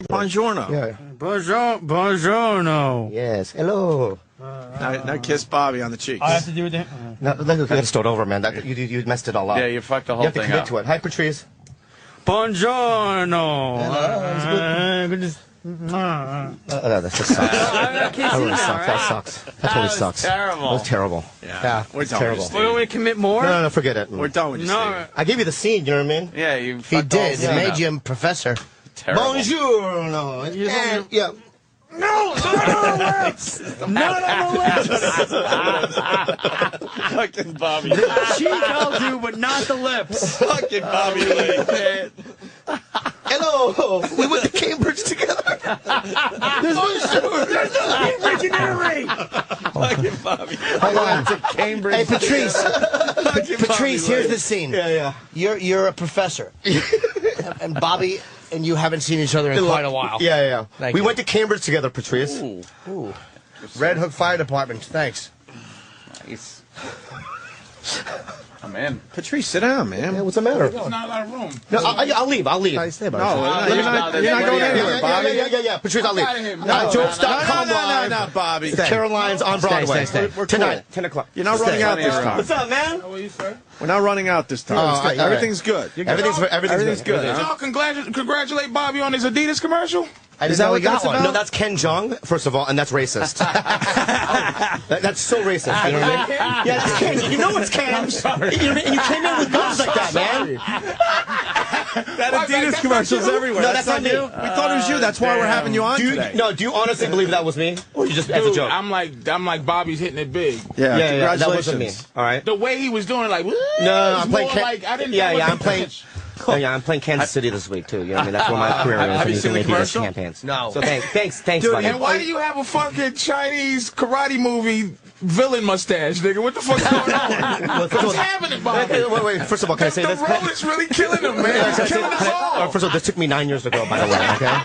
Buongiorno. Yeah. Buongiorno. Yes. Hello. Now kiss Bobby on the cheeks. I have to do it then? No, we gotta start over, man. You messed it all up. Yeah, you fucked the You whole have to thing commit up. to it. Hi, Patrice. Buongiorno. That just sucks. That really sucks. That sucks. That totally sucks. Terrible. That was terrible. Yeah, we're done terrible. with We want me to commit more? No, forget it. We're done with you, No. Steve. I gave you the scene, you know what I mean? Yeah, you He fucked the whole did. It thing made up. you a professor. Terrible. Bonjour. No. And, yeah. No, not on the lips. Not on the lips. Fucking Bobby. Cheek I'll do, but not the lips. Fucking Bobby Lee. Hello. We went to Cambridge together. There's no Cambridge in Italy. Fucking Bobby. Hold on. Cambridge. Hey, Patrice. Patrice, Bobby here's Lee. the scene. Yeah. You're a professor, and Bobby and you haven't seen each other in quite a while. Yeah. Thank We you. went to Cambridge together, Patrice. Ooh. Red Hook Fire Department. Thanks. Nice. I'm in. Patrice, sit down, man. Yeah, what's the matter? There's not a lot of room. No, I'll leave. No, you're not going anywhere, Bobby. Yeah. Patrice, I'll leave. Out of here. Jokes.com live. No, Bobby. Caroline's on Broadway. Stay. We're Tonight, cool. 10 o'clock. You're not running out this time. What's up, man? How are you, sir? We're not running out this time. Oh, It's good. all right. Everything's good. Everything's good. good. Y'all congratulate Bobby on his Adidas commercial? I Is didn't that know what we got that's one. about? No, that's Ken Jeong, first of all, and that's racist. That's so racist. You know what I mean? Yeah, that's Ken. You know it's Ken. I'm sorry. You came in with guns like that, man. That Adidas commercial's everywhere. No, that's not me. you. We thought it was you. That's why we're having you on today. Do you honestly believe that was me? Or you just as a Dude, joke? I'm like Bobby's hitting it big. Yeah, Yeah, congratulations. that wasn't me. All right. The way he was doing it, like, No, it's I'm playing. more like, I didn't Yeah, know what I'm to playing. pitch. Yeah, I'm playing Kansas City this week too. You know what I mean? That's where my career is. Have you and seen the can make these commercial? campaigns. No. So thanks, Dude, buddy. And why do you have a fucking Chinese karate movie villain mustache, nigga? What the fuck's going on? What's happening, Bobby? Wait. First of all, can I say The this? role is really killing him, man. It's killing us all. First of all, this took me 9 years to grow, by the way. Okay,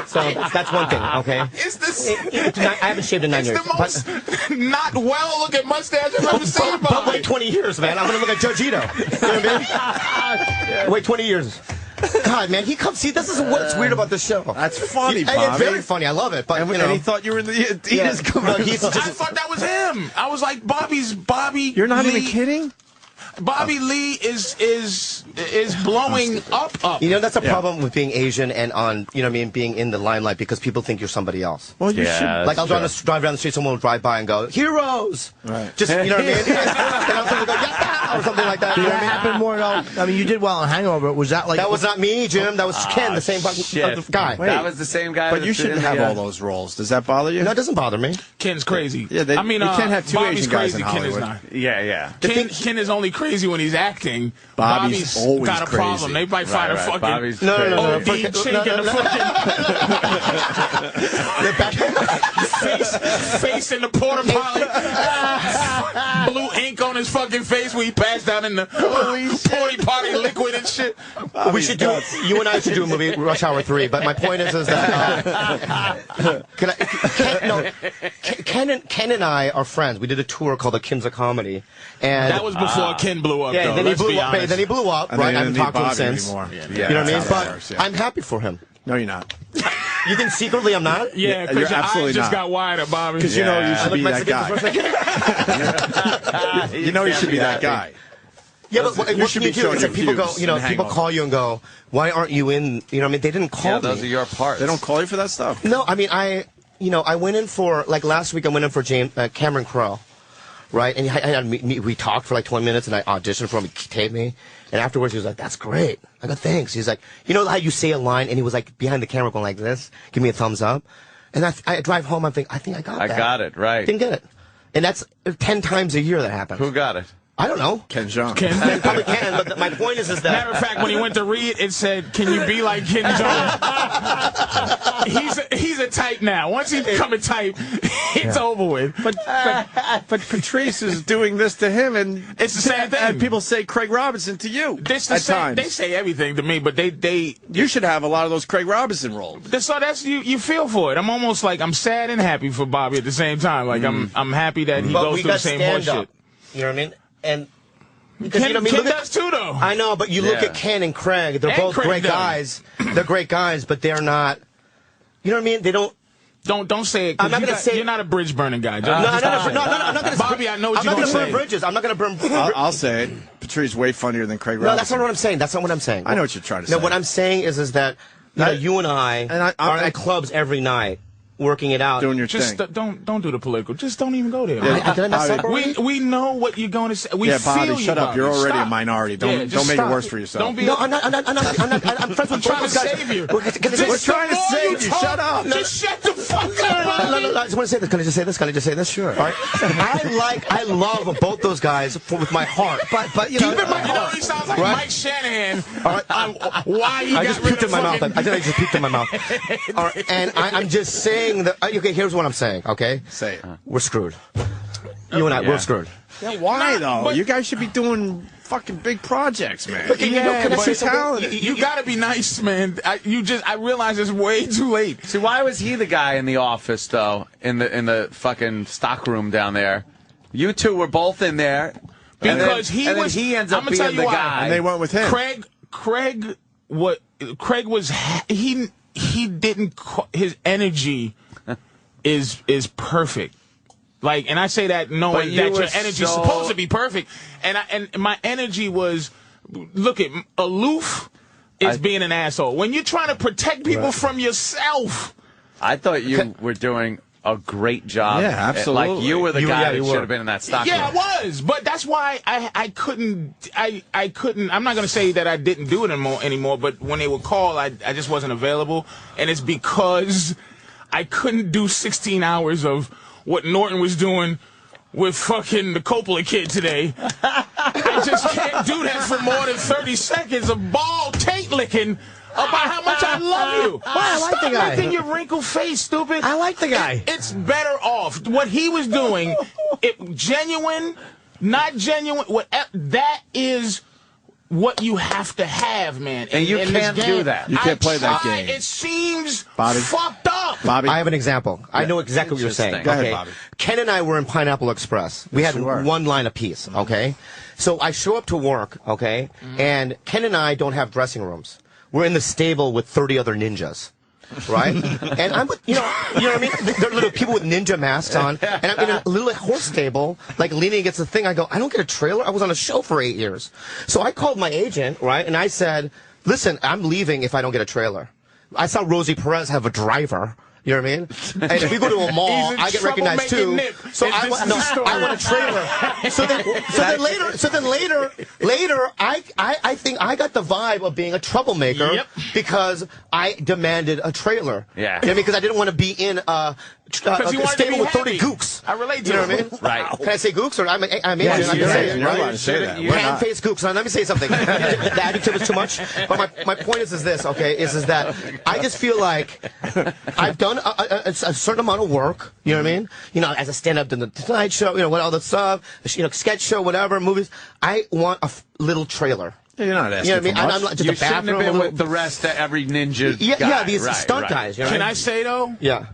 so that's one thing. Okay, It's this. I haven't shaved in 9 It's years. the most not well-looking mustache I've ever seen, But Bobby. wait 20 years, man. I'm gonna look like Judge Ito. You know what I mean? Wait 20 years. God, man, he comes. See, this is what's weird about this show. That's funny, It's Bobby. very funny. I love it. But And, you know, and he thought you were in the Adidas no, commercial. he's I just. thought that was him. I was like, Bobby You're not Lee, even kidding? Bobby Lee is blowing up. You know, that's a problem with being Asian and on, you know what I mean, being in the limelight because people think you're somebody else. Well, you Yeah, should. Like I'll drive down the street, someone will drive by and go, "Heroes!" Right. Just you know what I mean? And I'm supposed to go, "Yeah!" or something like that. You know what I mean? happened more though. I mean, you did well on Hangover. Was that like That was not me, Jim. That was Ken, the same Shit. guy. That was the same guy. But that you did shouldn't the, have all those roles. Does that bother you? No, it doesn't bother me. Ken's crazy. Yeah, I mean, you can't have two Bobby's Asian guys crazy. in Ken is Hollywood. not. Yeah. Ken is only crazy when he's acting. Bobby's always got a crazy. problem. They might find a Right. fucking Bobby's No. OD Fucking- chink in the fucking face in the porta potty. Blue ink on his fucking face when he passed out in the porta potty liquid and shit. We should do. You and I should do a movie, Rush Hour 3. But my point is that Ken and I are friends. We did a tour called the Kins of Comedy, and That was before Ken blew up. yeah. though. Then he Let's be blew up. honest. Then he blew up. And Right? they I haven't didn't talked to him need Bobby since. anymore. You know what I mean? that's how it But works, yeah. I'm happy for him. No, you're not. You think secretly I'm not? Yeah, You're because your absolutely eyes just not. got wider, Bobby. Because you know you Yeah. should be that Mexican guy. for a second? You know you should be that guy. Yeah, but what You can should you be do? showing It's like your people go, views you know, and people hangover. call you and go, "Why aren't you in?" You know, what I mean, they didn't call Yeah, me. those are your parts. They don't call you for that stuff. No, I mean, I went in for, like, last week I went in for Cameron Crowe, right? And we talked for like 20 minutes, and I auditioned for him. He taped me, and afterwards he was like, "That's great." I go, "Thanks." He's like, "You know how you say a line?" And he was like behind the camera going like this, give me a thumbs up. And I drive home, I think I got I that. got it, right. Didn't get it. And that's 10 times a year that happens. Who got it? I don't know. Ken Jeong. I probably can, but my point is that... Matter of fact, when he went to read, it said, "Can you be like Ken Jeong?" He's a type now. Once he become a type, it's over with. But Patrice is doing this to him, and It's the same thing. And people say Craig Robinson to you This the at same, times. they say everything to me, but they You should have a lot of those Craig Robinson roles. so that's you feel for it. I'm almost like I'm sad and happy for Bobby at the same time. Like I'm happy that he But goes we through the got same stand-up. horseshit. You know what I mean? And... Because, Ken, you know, I mean, Ken look at- does too, though. I know, but you look Yeah. at Ken and Craig. They're And both Craig great does. guys. They're great guys, but they're not. you know what I mean? They don't. Don't say it. 'Cause I'm not gonna say you're not a bridge burning guy. No, I'm not gonna. Bobby, I know what I'm you're not gonna gonna burn say. bridges. I'm not gonna burn. I'll say it. Patrice way funnier than Craig No, Robinson. that's not what I'm saying. That's not what I'm saying. I know what you're trying to No, say. what I'm saying is that you and I are at clubs every night, working it out. Doing your Just thing. don't do the political. Just don't even go there. Did I mess up already? We know what you're going to say. We Yeah, feel Bobby, you, shut up. Bobby. You're already Stop. a minority. Yeah, Don't just make stop. it worse for yourself. Don't be. No, I'm friends with trying to both those guys. save you. Can I Just trying to the more save you you. talk, Shut up. Just shut the fuck up. No, I just want to say this. Can I just say this? Can I just say this? Sure. All right. I love both those guys with my heart. But you know, Deep in my heart. He sounds like Right? Mike Shanahan. All right. Why he I got just rid peeked of in my mouth. fucking- I think I just peeked in my mouth. All right. And I'm just saying that. Okay, here's what I'm saying. Okay. Say it. We're screwed. You and I, we're screwed. Yeah, why though? but- You guys should be doing fucking big projects, man. Okay, you know, can I but say something? talented. You gotta be nice, man. I realize it's way too late. See, why was he the guy in the office though? In the fucking stock room down there. You two were both in there. Because he ends up I'ma being tell you the why. guy. And they went with him. Craig was he didn't his energy is perfect. Like, and I say that But knowing you that were your energy's so- supposed to be perfect. And my energy was, look at aloof is being an asshole. When you're trying to protect people from yourself. I thought you were doing a great job. Yeah, absolutely. Like you were the guy that you should were. have been in that stock Yeah, room. I was, but that's why I couldn't. I'm not going to say that I didn't do it anymore. But when they would call, I just wasn't available, and it's because I couldn't do 16 hours of what Norton was doing with fucking the Coppola kid today. I just can't do that for more than 30 seconds of ball taint licking about how much I love you. I like the guy. Stop making your wrinkled face, stupid. I like the guy. It's better off. What he was doing, genuine, not genuine, that is what you have to have, man. And you in can't this do game. that. You can't play that I tried. game. It seems Bobby. fucked up. Bobby. I have an example. I know exactly what you're saying. Interesting. Go ahead, Okay. Bobby. Ken and I were in Pineapple Express. We had you were. one line apiece, okay? So I show up to work, okay? And Ken and I don't have dressing rooms. We're in the stable with 30 other ninjas. Right? And I'm, you know what I mean? There are little people with ninja masks on, and I'm in a little horse stable, like leaning against the thing. I go, I don't get a trailer. I was on a show for 8 years. So I called my agent, right? And I said, listen, I'm leaving if I don't get a trailer. I saw Rosie Perez have a driver. You know what I mean? And if we go to a mall, He's in I get trouble recognized too. making Nick. So And I this want, is no, the story. I want a trailer. So then later, I think I got the vibe of being a troublemaker Yep. because I demanded a trailer. Yeah. You know what I mean? Because I didn't want to be in a you wanted to stable be with 30 happy. gooks. I relate to You know what I it. mean? Right. Can I say gooks or I'm Asian? Yes, I can you're say right. it, You're right? allowed to say that. We're not. Pan-faced gooks. Now, let me say something. The adjective is too much. But my point is this, okay, is that I just feel like I've done a certain amount of work, you know what I mean? You know, as a stand-up in the Tonight Show, you know, what all the stuff, you know, sketch show, whatever, movies. I want a little trailer. Yeah, you're not asking You know what I mean? for And much. I'm like, just You a shouldn't bathroom. have a been little- with the rest of every ninja yeah, guy. yeah, these Right, stunt right. guys. You know Can what I say though? Yeah.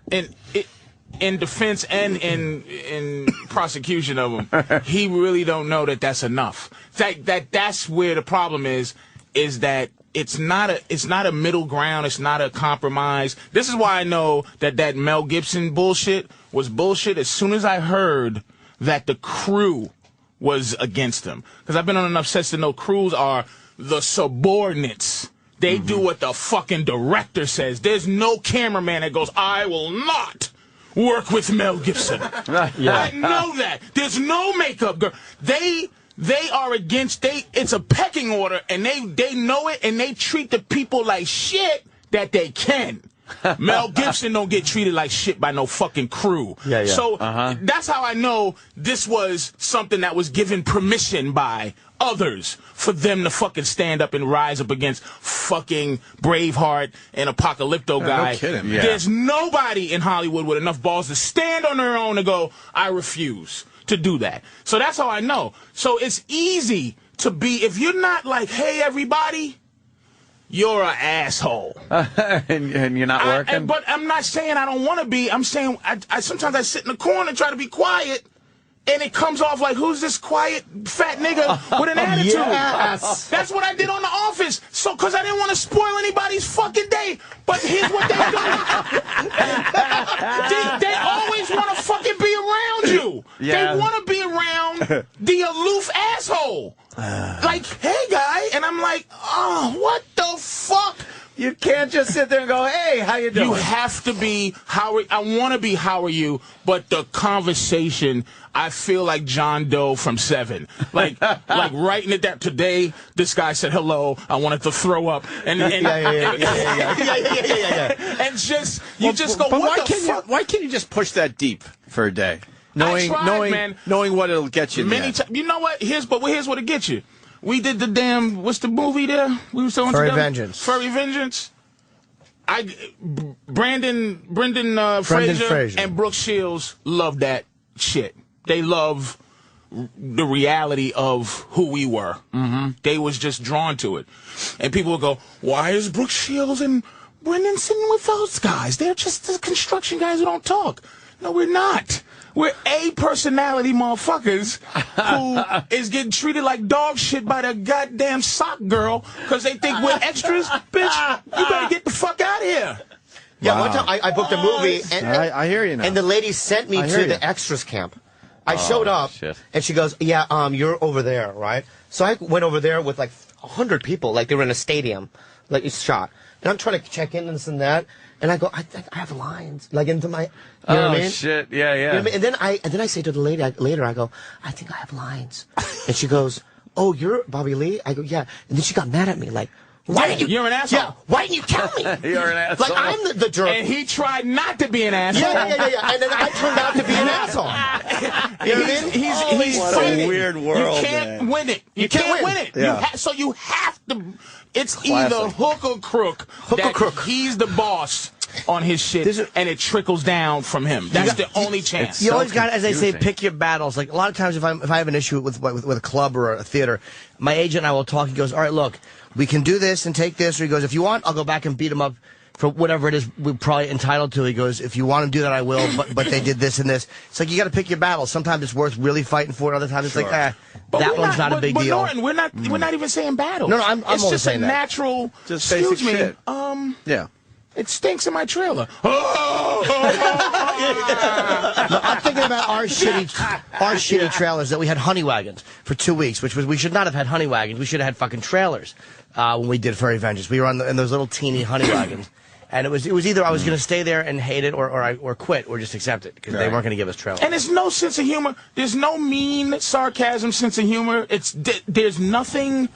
In defense and in prosecution of him, he really don't know that that's enough. That's where the problem is that it's not a middle ground. It's not a compromise. This is why I know that Mel Gibson bullshit was bullshit. As soon as I heard that the crew was against him, because I've been on enough sets to know crews are the subordinates. They do what the fucking director says. There's no cameraman that goes, I will not work with Mel Gibson. I know that. There's no makeup girl. They are against, it's a pecking order, and they know it, and they treat the people like shit that they can. Mel Gibson don't get treated like shit by no fucking crew. Yeah. So that's how I know this was something that was given permission by others for them to fucking stand up and rise up against fucking Braveheart and Apocalypto guy. no kidding. Yeah. There's nobody in Hollywood with enough balls to stand on their own and go, I refuse to do that. So that's how I know. So it's easy to be, if you're not like, hey, everybody, you're an asshole. and you're not working? But I'm not saying I don't want to be. I'm saying I sometimes I sit in the corner and try to be quiet, and it comes off like, who's this quiet fat nigga with an attitude? Yes. That's what I did on The Office. So, because I didn't want to spoil anybody's fucking day. But here's what they do. the aloof asshole. Like, hey, guy. And I'm like, oh, what the fuck? You can't just sit there and go, hey, how you doing? You have to be, I want to be, how are you? But the conversation, I feel like John Doe from Seven. Like writing it down. Today, this guy said hello. I wanted to throw up. And Yeah. And just, you just go, But what the fuck? why can't you just push that deep for a day? I tried, man. Knowing what it'll get you. Many times. You know what? Here's what it gets you. We did the damn, what's the movie there? We were showing Furry together? Vengeance. Furry Vengeance. Brendan Fraser and Brooke Shields love that shit. They love the reality of who we were. Mm-hmm. They was just drawn to it. And people would go, why is Brooke Shields and Brendan sitting with those guys? They're just the construction guys who don't talk. No, we're not. We're A-personality motherfuckers who is getting treated like dog shit by the goddamn sock girl because they think we're extras. Bitch, you better get the fuck out of here. Yeah, one time I booked a movie, and I hear you now. And the lady sent me to the extras camp. I showed up, and she goes, yeah, you're over there, right? So I went over there with like 100 people, like they were in a stadium, like it's shot. And I'm trying to check in and this and that. And I go, I think I have lines, like into my, you know what I mean? Shit, yeah. You know what I mean? And then I say to the lady later, I go, I think I have lines. And she goes, oh, you're Bobby Lee? I go, yeah. And then she got mad at me, like, why didn't you? You're an asshole. Yeah, why didn't you tell me? You're an asshole. Like, I'm the jerk. And he tried not to be an asshole. Yeah. And then I turned out to be an asshole. You know what I mean? He's what fighting. a weird world, You can't man. win it. You can't win it. Yeah. So you have to. It's Classic. either hook or crook. He's the boss on his shit, and it trickles down from him. That's the only chance. You always got, as they say, pick your battles. Like a lot of times, if I have an issue with a club or a theater, my agent and I will talk. He goes, "All right, look, we can do this and take this." Or he goes, "If you want, I'll go back and beat him up for whatever it is we're probably entitled to." He goes, "If you want to do that, I will." But they did this and this. It's like you got to pick your battles. Sometimes it's worth really fighting for it. Other times it's like, that one's not a big deal. Norton, we're not even saying battle. No, I'm it's only just saying a that. natural. Just excuse basic me. shit. Yeah. It stinks in my trailer. No, I'm thinking about our shitty trailers that we had honey wagons for 2 weeks, which was we should not have had honey wagons. We should have had fucking trailers when we did Furry Vengeance. We were in those little teeny honey wagons, and it was either I was going to stay there and hate it or quit or just accept it because they weren't going to give us trailers. And there's no sense of humor. There's no mean sarcasm sense of humor. There's nothing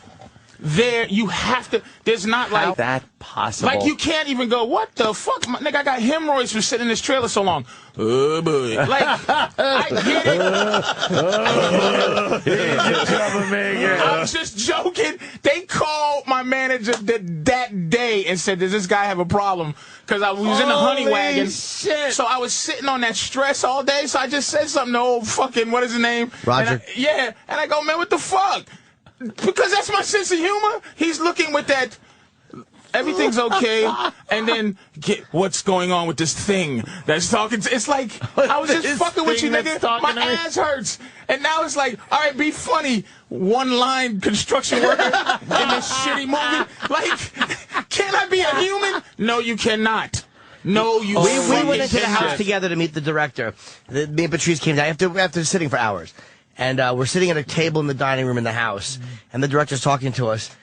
there. You have to. There's not like How that possible? Like you can't even go, what the fuck, nigga? I got hemorrhoids from sitting in this trailer so long. Oh boy, like I get it. I'm just joking. They called my manager that day and said, "Does this guy have a problem?" Because I was in the honey wagon. Shit. So I was sitting on that stress all day. So I just said something to old fucking what is his name? Roger. And I go, man, what the fuck? Because that's my sense of humor. He's looking with that, everything's okay, and then what's going on with this thing that's talking it's like, I was just fucking with you, nigga. My ass hurts. And now it's like, all right, be funny. One-line construction worker in this shitty movie. Like, can I be a human? No, you cannot. No, you We went into the cannot. house together to meet the director. Me and Patrice came down after sitting for hours. And we're sitting at a table in the dining room in the house, and the director's talking to us.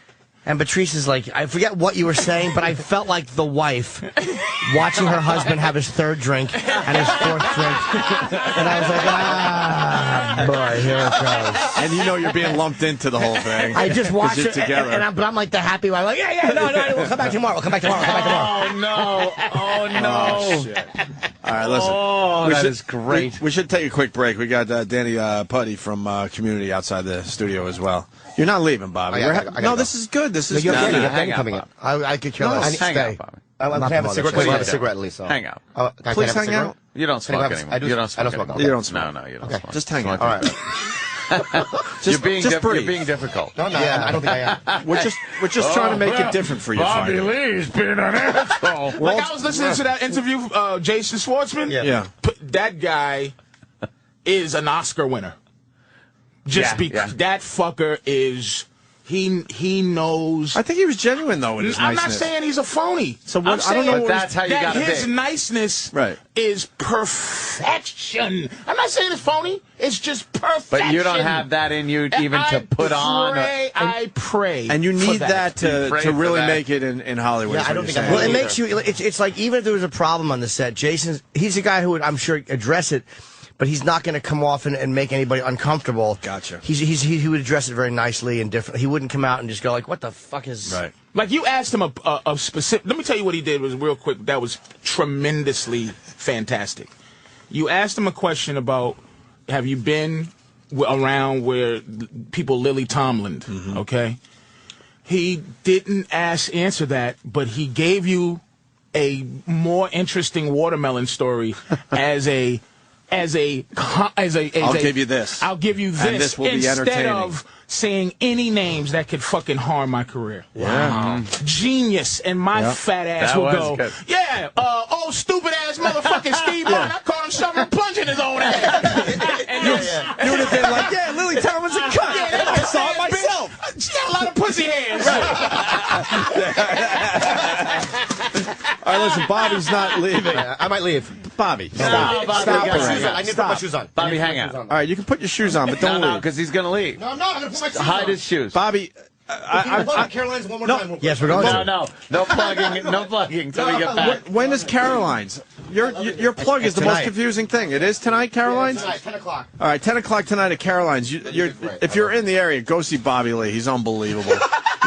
And Patrice is like, I forget what you were saying, but I felt like the wife watching her husband have his third drink and his fourth drink. And I was like, boy, here it goes. And you know you're being lumped into the whole thing. I just watched you're it, together. but I'm like the happy wife, like, no, we'll come back tomorrow. We'll come back tomorrow. Oh, no. Oh, no. Oh, shit. All right, listen. Oh, that is great. We should take a quick break. We got Danny Putty from Community outside the studio as well. You're not leaving, Bobby. I gotta No, go. this is good. This is You have good. Danny, hang Danny out, coming in. Bob. I could care No, less. hang Stay. out, Bobby. I'm Not gonna have a tomorrow, cigarette. that's Can I have a right. cigarette, Lisa? Hang out. Can I Please have a hang cigarette? out. You don't Can I smoke have- anymore. I do- You don't I smoke don't smoke. anymore. You don't smoke. No, you don't Okay. smoke. Just hang Smoke out. is- You're being difficult. No, I don't think I am. We're just trying to make it different for you. Bobby finally. Lee's being an asshole. Like I was listening to that interview, Jason Schwartzman. Yeah. That guy is an Oscar winner. Just because that fucker is He knows. I think he was genuine though with his I'm niceness. not saying he's a phony. So what, I don't know. But that's how you that gotta his be. niceness Right. is perfection. I'm not saying it's phony. It's just perfection. But you don't have that in you even to put on. I pray. And you need that You pray to for really that. make it in Hollywood. Yeah, is I what don't you're think I saying. Well, it either. makes you. It's like even if there was a problem on the set, he's a guy who would, I'm sure, address it, but he's not going to come off and make anybody uncomfortable. Gotcha. He would address it very nicely and different. He wouldn't come out and just go like, "What the fuck is?" Right. Like you asked him a specific. Let me tell you what he did was real quick. That was tremendously fantastic. You asked him a question about, have you been around where people Lily Tomlin? Mm-hmm. Okay. He didn't answer that, but he gave you a more interesting watermelon story as a. I'll give you this. I'll give you this. And this will be instead entertaining. of saying any names that could fucking harm my career. Wow. Genius. And my fat ass That will was go, good. yeah, old stupid ass motherfucking Steve Martin. I caught him shoving a plunge in his own ass. And You would have been like, yeah, Lily Tomlin's a cunt. Yeah, I saw it bitch. myself. She got a lot of pussy hands. All right, listen, Bobby's not leaving. I might leave. Bobby, No, stop. Bobby, Stop we got already. shoes on. I need to put my shoes on. Bobby, hang out. All right, you can put your shoes on, but don't leave. because he's going to leave. No, I'm not. I'm going to put my shoes on. Hide his shoes. Bobby, Caroline's one more time. real quick. Yes, we're going to. No plugging till we get back. when is Caroline's? Your plug is the most Tonight. confusing thing. It is tonight, Caroline's? Tonight, 10 o'clock. All right, 10 o'clock tonight at Caroline's. If you're in the area, go see Bobby Lee. He's unbelievable.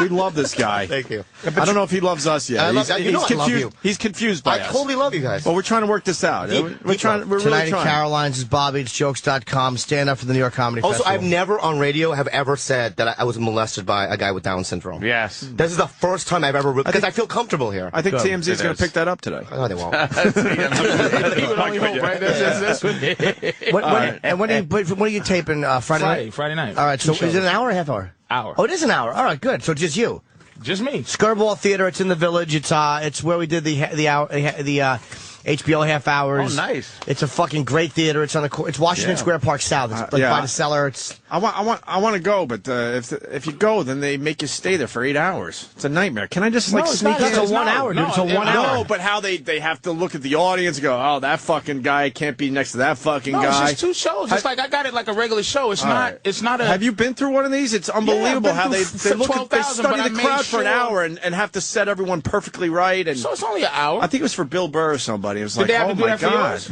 We love this guy. Thank you. I don't know if he loves us yet. I love- you know I love confused. you. He's confused by I us. totally love you guys. Well, we're trying to work this out. Deep We're trying. love. We're Tonight really at trying. Caroline's is Bobby. It's jokes.com. Stand up for the New York Comedy Also, Festival. I've never on radio have ever said that I was molested by a guy with Down syndrome. Yes. This is the first time I've ever, because I feel comfortable here. I think Good. TMZ is It going is. to pick that up today. No, they won't. He would only hope, right? When are you taping? Friday night. All right. So Two is it an shows. hour or a half hour? Hour. Oh, it is an hour. All right, good. So just you. Just me. Skirball Theater. It's in the Village. It's where we did the HBO half hours. Oh, nice. It's a fucking great theater. It's on it's Washington Square Park South. It's like yeah. by the cellar. It's I want to go, but if you go, then they make you stay there for 8 hours. It's a nightmare. Can I just like it's sneak not. in? It's a 1 hour, dude. It's a 1 hour. No, but how they have to look at the audience and go, oh, that fucking guy can't be next to that fucking No, guy. it's just 2 shows. It's like I got it like a regular show. It's All not. right. It's not a. Have you been through one of these? It's unbelievable been how they through look at, they 12,000, study but I the made crowd for an sure- hour and have to set everyone perfectly right. And So it's only an hour. I think it was for Bill Burr or somebody. It was like, they have oh to do my that for god, yours?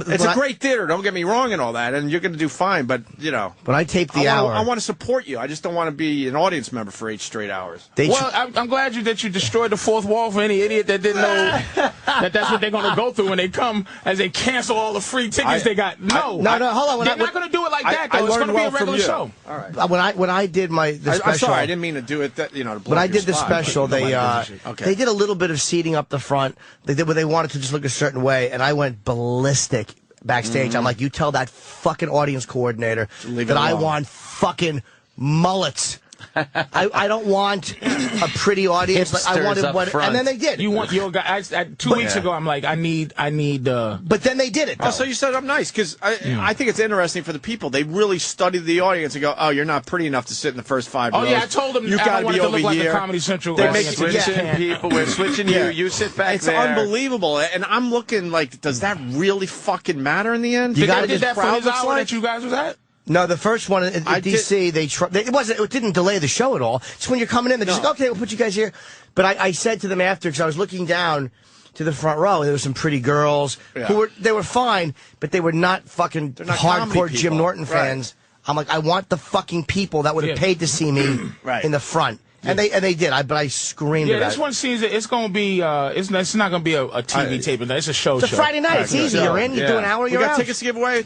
it's a great theater. Don't get me wrong and all that, and you're going to do fine. But you know, When I taped the hour, I want to support you. I just don't want to be an audience member for 8 straight hours. Well, I'm glad that you destroyed the fourth wall for any idiot that didn't know that that's what they're going to go through when they come, as they cancel all the free tickets they got. No, hold on. They're not going to do it like that, though. I It's going learned to be well a from regular you. show. All right. when I did the special, I'm sorry, I didn't mean to do it. To blow when I up your did the spot. special, Nobody they gives a shit. Okay. they did a little bit of seating up the front. They did what they wanted to just look a certain way, and I went ballistic backstage. I'm like, you tell that fucking audience coordinator Leave it that I alone. want fucking mullets. I don't want a pretty audience. Like, I Hipsters wanted up what, front. and then they did. You want your guy? 2 weeks ago, I'm like, I need. But then they did it. Though. Oh, so you said I'm nice because I think it's interesting for the people. They really study the audience and go, "Oh, you're not pretty enough to sit in the first 5 rows." Oh yeah, I told them you I got wanted be to over look like here. a Comedy Central. They make audience. it- Switching Yeah. people. We're switching Yeah. you. You sit back It's there. unbelievable, and I'm looking like, does that really fucking matter in the end? You Did gotta they did just that for crowd his looks hour like? that you guys was at? No, the first one in I did- DC, it didn't delay the show at all. It's when you're coming in, they're just No. okay, we'll put you guys here. But I said to them after, because I was looking down to the front row, and there were some pretty girls Yeah. they were fine, but they were not fucking not comedy hardcore Jim people. Norton Right. fans. I'm like, I want the fucking people that would have Yeah. paid to see me Right. in the front. And they did. But I screamed Yeah, about this it. one seems it's going to be. It's not going to be a TV taping. It's a show. It's a Friday night. It's easy. You're in. You do an hour. We You're got out. tickets to give away.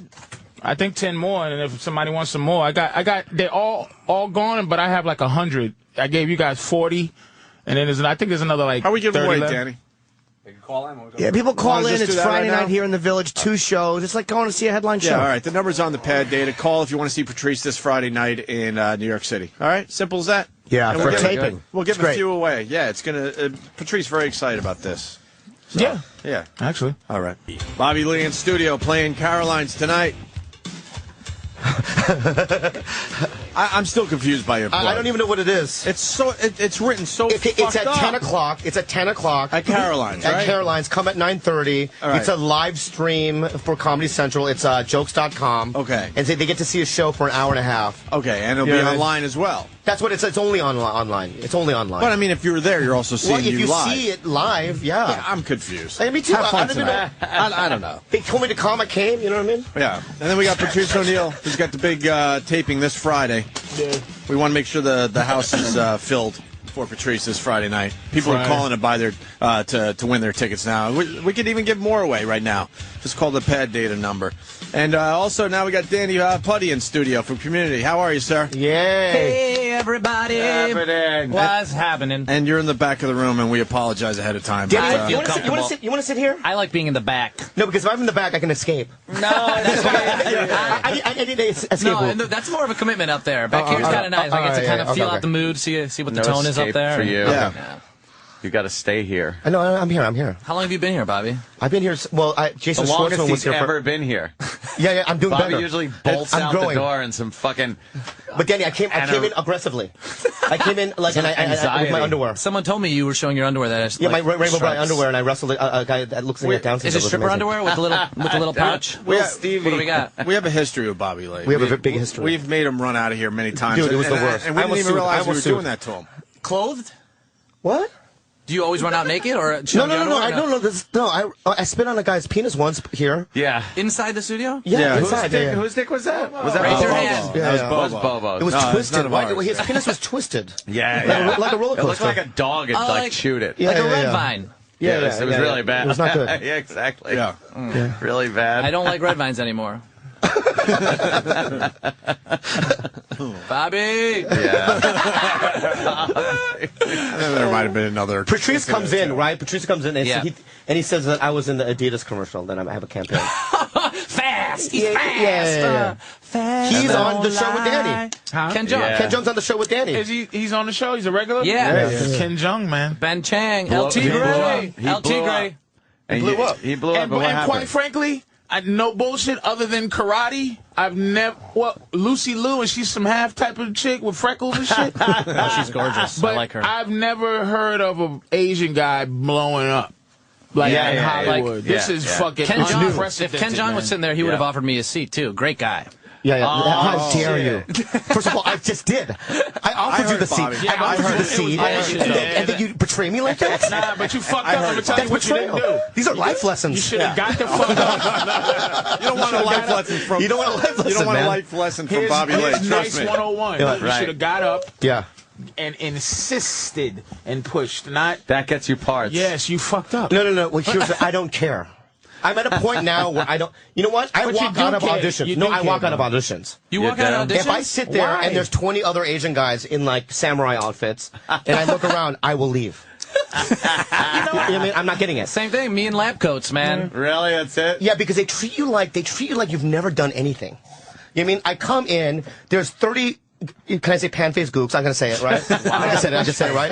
I think 10 more, and if somebody wants some more, I got. They're all gone, but I have like 100. I gave you guys 40, and then I think there's another like. How are we giving 30 away, left. Danny? Yeah, people call Wanna in. just It's do that Friday right now? night here in the Village. 2 shows. It's like going to see a headline show. Yeah, all right. The number's on the pad, data. Call if you want to see Patrice this Friday night in New York City. All right? Simple as that. Yeah, And for we'll give- taping. We'll give It's a great. few away. Yeah, it's going to... Patrice very excited about this. So, Yeah, Yeah. actually. All right. Bobby Lee in studio playing Caroline's tonight. I'm still confused by your plug. I don't even know what it is. It's written so It's at fucked up. 10 o'clock. It's at 10 o'clock. At Caroline's, right? At Caroline's. Come at 9:30. All right. It's a live stream for Comedy Central. It's jokes.com. Okay. And they get to see a show for an hour and a half. Okay, and it'll be online as well. That's what it's only online. It's only online. But I mean, if you were there, you're also seeing well, if you live. see it live, yeah. I'm confused. Hey, me too. Have fun I don't even know. tonight. I don't know. They told me to come. I came. You know what I mean? Yeah. And then we got Patrice O'Neill, who's got the big taping this Friday. Yeah. We want to make sure the house is filled for Patrice this Friday night. People are calling to buy their to win their tickets now. We could even give more away right now. Just call the pad data number. And also now we got Danny Putty in studio from Community. How are you, sir? Yay. Hey, everybody. What's happening? And you're in the back of the room, and we apologize ahead of time. Danny, But, you want to sit here? I like being in the back. No, because if I'm in the back, I can escape. No, that's I need to escape. no, and that's more of a commitment up there. Back here's kind of nice. I get to kind of feel out the mood, see what the tone is up there. For you. Yeah. You got to stay here. I know. I'm here. How long have you been here, Bobby? I've been here. Well, Jason The longest Schwartzman was he's here ever been here. Yeah, I'm doing Bobby better. usually bolts I'm out growing. the door and some fucking. But Danny, I came in aggressively. I came in like, and I with my underwear. Someone told me you were showing your underwear. Yeah, my Rainbow Bright underwear, and I wrestled a guy that looks like a Down syndrome. Is it stripper underwear with the little pouch? What do we got? we have a history with Bobby Lee. We have a big history. We've made him run out of here many times. Dude, it was the worst. And we didn't even realize we were sued. doing that to him. Clothed? What? Do you always run out naked or No. I spit on a guy's penis once here. Yeah. Inside the studio? Yeah, Whose inside. dick, Yeah. whose dick was that? Was that Raise your Bobo? hand. Yeah, That was yeah. Bobo. It was Bobo's. It was No, it's twisted. none of Right? ours. His penis was twisted. Yeah. Like a roller It looked coaster. like a dog had like chewed it. Yeah, Like a yeah, red yeah. vine. Yeah, it was really bad. It was not good. Yeah, exactly. Yeah. Really bad. I don't like red vines anymore. Bobby! Yeah. There might have been another. Patrice comes in, right? Patrice comes in, and, Yeah. he says that I was in the Adidas commercial. Then I have a campaign. Fast! He's Yeah, fast! yeah. Fast. He's don't on the show with Danny. lie. Huh? Ken Jeong. Yeah. Ken Jeong's on the show with Danny. Is he's on the show? He's a regular? Yeah. Ken Jeong, man. Ben Chang, Blew- LT he blew Gray. up. He LT blew Gray. up. And blew up. He blew up. And, And what and quite happened? frankly, no bullshit. Other than karate, I've never. Well, Lucy Liu, and she's some half type of chick with freckles and shit. Oh, she's gorgeous. But I like her. I've never heard of an Asian guy blowing up like Yeah, in yeah, Hollywood. yeah. This is Yeah. fucking Ken Jeong, if unprecedented. Ken Jeong was sitting there, he would have Yeah. offered me a seat, too. Great guy. Yeah. How dare shit. you? First of all, I just did. I offered you heard the seat. Bobby. Yeah, I offered you the it was seat, bullshit, though. and then you betray me like that. Nah, but you fucked up. I'm gonna tell you That's what you didn't betrayal. do. These are life You lessons. should have got the fuck up. You don't want a life lesson from. You don't want a life You lesson, don't want man. a life lesson from Here's, Bobby Lee. here's Trust nice me. 101. Yeah, You right. should have got up Yeah. and insisted and pushed. Not, That gets you parts. yes, you fucked up. No. Well, here's the, I don't care. I'm at a point now where I don't. You know what? I But you walk do out of care. auditions. You No, do I walk care, out of auditions. You You walk out do? of auditions? If I sit there Why? and there's 20 other Asian guys in like samurai outfits, and I look around, I will leave. You know what I mean? I'm not getting it. Same thing, me in lab coats, man. Really? That's it? Yeah, because they treat you like you've never done anything. You know what I mean? I come in, there's 30. Can I say pan-faced gooks? I'm gonna say it, right? I just said it, right?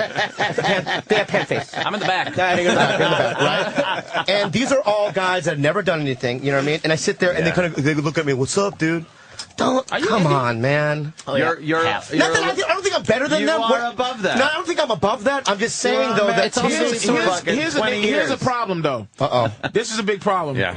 They have pan-face. I'm in the back. You're in the back, right? And these are all guys that have never done anything. You know what I mean? And I sit there and they look at me. What's up, dude? Come on, man. You're Not that I don't think I'm better than You them. are above that. No, I don't think I'm above that. I'm just saying though that It's also Here's, sort of here's, fucking here's, 20 here's a years. problem, though. This is a big problem. Yeah.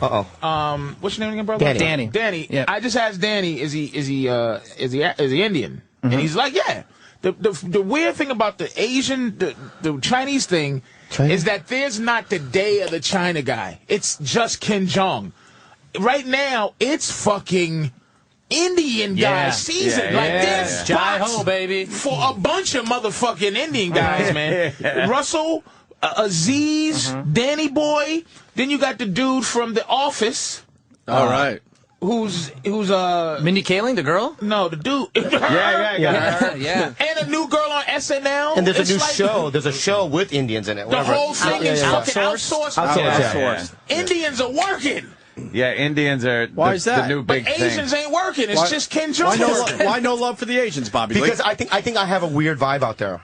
What's your name again, brother? Danny. Danny. Yep. I just asked Danny, is he Indian? And he's like, yeah. The weird thing about the Asian, the Chinese thing, is that there's not the day of the China guy. It's just Ken Jeong. Right now, it's fucking Indian guy season. Yeah, like yeah, there's Jai spots ho, baby. for a bunch of motherfucking Indian guys, man. Russell, Aziz, Danny Boy. Then you got the dude from The Office, All right. who's Mindy Kaling, the girl? no, the dude. Yeah. And a new girl on SNL. And there's a It's new like show. There's a show with Indians in it. The whatever. whole thing is fucking outsourced. Outsourced. Indians are working, Yeah, Indians are Why is that? the new but big thing. Asians ain't working. It's just Ken Jeong. Why no love for the Asians, Bobby Lee? Because I think I have a weird vibe out there.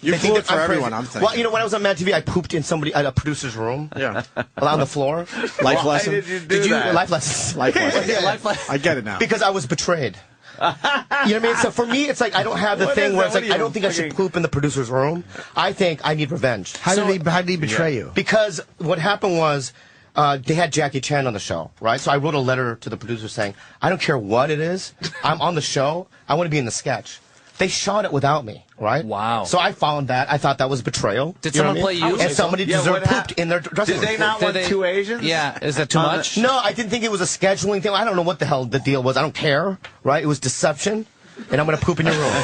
You They think blew it that for I'm everyone, crazy. I'm thinking. Well, you know, when I was on Mad TV, I pooped in a producer's room. Yeah. On the floor. Life Why lesson? did you do that? Life lessons. Life lesson. Yeah, life lesson. I get it now. Because I was betrayed. You know what I mean? So for me, it's like I don't have the thing where it's like I don't think I should poop in the producer's room. I think I need revenge. How did he betray you? Because what happened was they had Jackie Chan on the show, right? So I wrote a letter to the producer saying, I don't care what it is. I'm on the show. I want to be in the sketch. They shot it without me, right? Wow. So I found that. I thought that was betrayal. Did someone play you? And somebody deserved pooped in their dressing room. Did they not want two Asians? Yeah. Is that too much? No, I didn't think it was a scheduling thing. I don't know what the hell the deal was. I don't care, right? It was deception. And I'm going to poop in your room.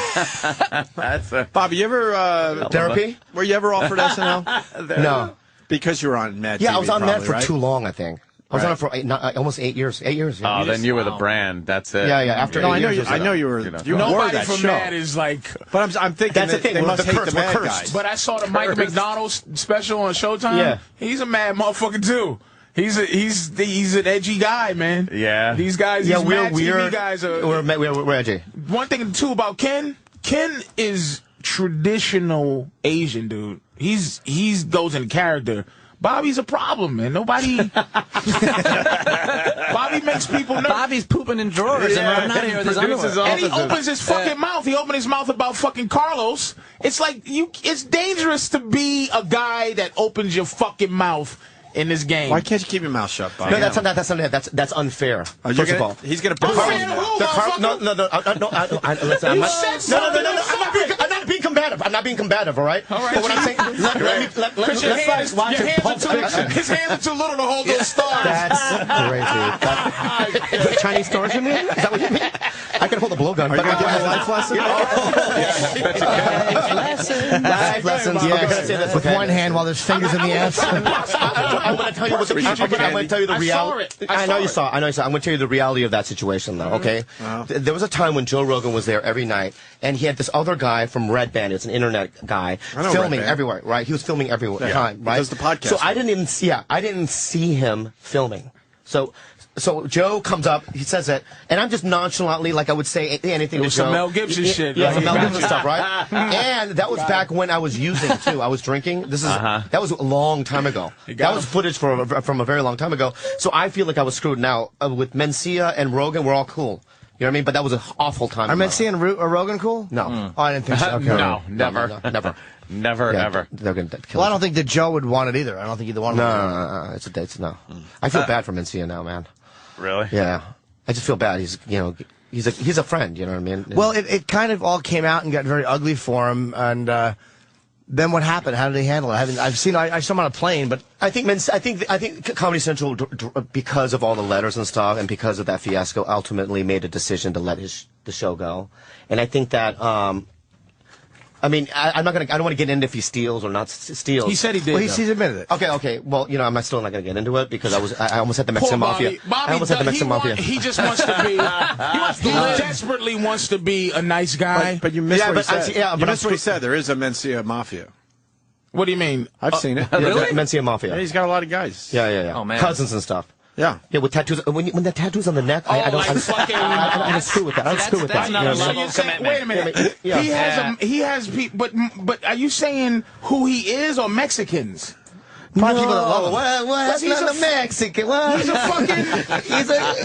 Bobby, you ever... Therapy? Were you ever offered SNL? No. Because you were on Mad Yeah, TV, I was on probably, that for right? too long, I think. I was on it for almost 8 years. 8 years. Yeah. Oh, then you were the brand. That's it. Yeah. After No, 8 years, I know you were. You were Nobody that from show. Mad is like. But I'm thinking That's the that thing. they We're must the hate curse. the We're Mad cursed. guys. But I saw the Michael McDonald special on Showtime. Yeah. He's a mad motherfucker too. He's an edgy guy, man. Yeah. These guys. Yeah, these we're Mad weird. TV guys are. We're edgy. One thing too about Ken is traditional Asian dude. He's goes in character. Bobby's a problem, man. Nobody. Bobby makes people nervous. Bobby's pooping in drawers and running out of here with his underwear. And he opens his fucking mouth. He opened his mouth about fucking Carlos. It's like it's dangerous to be a guy that opens your fucking mouth in this game. Why can't you keep your mouth shut, Bobby? No, that's unfair. First of all, he's gonna put Unfair to who, motherfucker? Listen, I'm not being combative. I'm not being combative, all right? All right, But what I'm saying, Because your hands his hands are too little to hold those stars. That's crazy. Is that Chinese stars you mean? Is that what you mean? I can hold a blowgun. Are you going to give me a life lesson? Life lessons. Yeah, I gotta say this With one hand while there's fingers in the ass. I'm going to tell you what I'm going to tell you the reality. I know you saw. I'm going to tell you the reality of that situation, though. Okay. There was a time when Joe Rogan was there every night, and he had this other guy from Red Band. It's an internet guy filming everywhere. Right. He was filming every time. Right. He does the podcast. So I didn't see him filming. So Joe comes up, he says it, and I'm just nonchalantly, like I would say anything to Joe. Some Mel Gibson shit. Yeah, some Mel Gotcha. Gibson stuff, right? And that was back when I was using, too. I was drinking. That was a long time ago. That was footage from a very long time ago. So I feel like I was screwed now. With Mencia and Rogan, we're all cool. You know what I mean? But that was an awful time. Are Mencia and Rogan cool? No. Oh, I didn't think so. Okay. No, never. No, never. Never, Yeah, ever. They're going to kill Well, I don't think that Joe would want it either. I don't think either one of them. No. It's no. I feel bad for Mencia now, man. Really? Yeah. I just feel bad. He's a friend, you know what I mean? Well, it kind of all came out and got very ugly for him. And then what happened? How did he handle it? I saw him on a plane, but I think Comedy Central, because of all the letters and stuff, and because of that fiasco, ultimately made a decision to let the show go. And I think that, I mean, I don't want to get into if he steals or not steals. He said he did. well, he's admitted it. Okay. Well, I'm still not going to get into it because I almost had the Mexican Mafia. I almost had the Mexican Mafia. He just wants to be. He desperately wants to be a nice guy. But you missed what he said. but You missed what he said. There is a Mencia Mafia. What do you mean? I've seen it. Really? Mencia Mafia. Yeah, he's got a lot of guys. Yeah. Oh, man. Cousins and stuff. Yeah. Yeah, with tattoos. When the tattoos on the neck, I don't screw with that. I don't screw with that. That's another You know what I level mean? of commitment. Wait a minute. Yeah. He has people, but are you saying who he is or Mexicans? Probably people that love him. Well, He's not a a Mexican. Well, He's a fucking.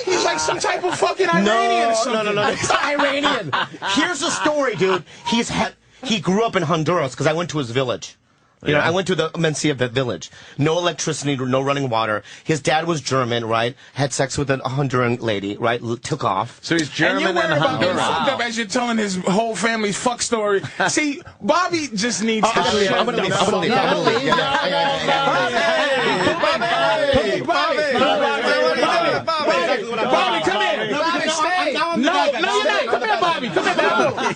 He's like some type of fucking Iranian or something. No. It's not Iranian. Here's the story, dude. He grew up in Honduras because I went to his village. You know, I went to the Mencia village. No electricity, no running water. His dad was German, right? Had sex with a Honduran lady, right? Took off. So he's And German you're and worried about getting Honduran. fucked up as you're telling his whole family's fuck story. See, Bobby just needs to I'm gonna leave. Bobby, come here. Bobby, stay. No, you're not. Come here, Bobby. Come here, Bobby.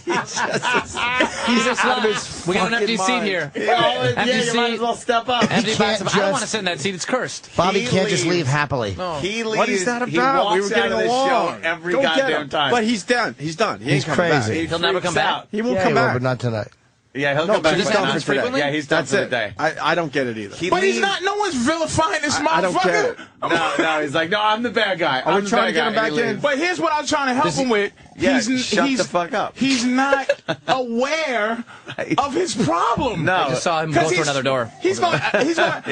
He's just like, we got an empty seat here. Empty seat. step up. Empty can't box. I don't want to sit in that seat. It's cursed. Bobby He can't just leaves. leave happily. He leaves. What is that He about? walks We were getting out of this along. show every Go get goddamn him. time. But he's done. He's done. He He's ain't coming crazy. back. He'll never come back. He won't Yeah, come he will, back. but not tonight. Yeah, he'll come back. he's this done happens for today. frequently? Yeah, he's done That's for the it. day. I don't get it either. But he's not. No one's vilifying this motherfucker. I don't get it. No, he's like, no, I'm the bad guy. Are we I'm the trying to bad get guy. him And he back in? leaves. But here's what I'm trying to help him with. Yeah, shut the fuck up. He's not aware of his problem. No. I just saw him go through another door. He's going. He's going.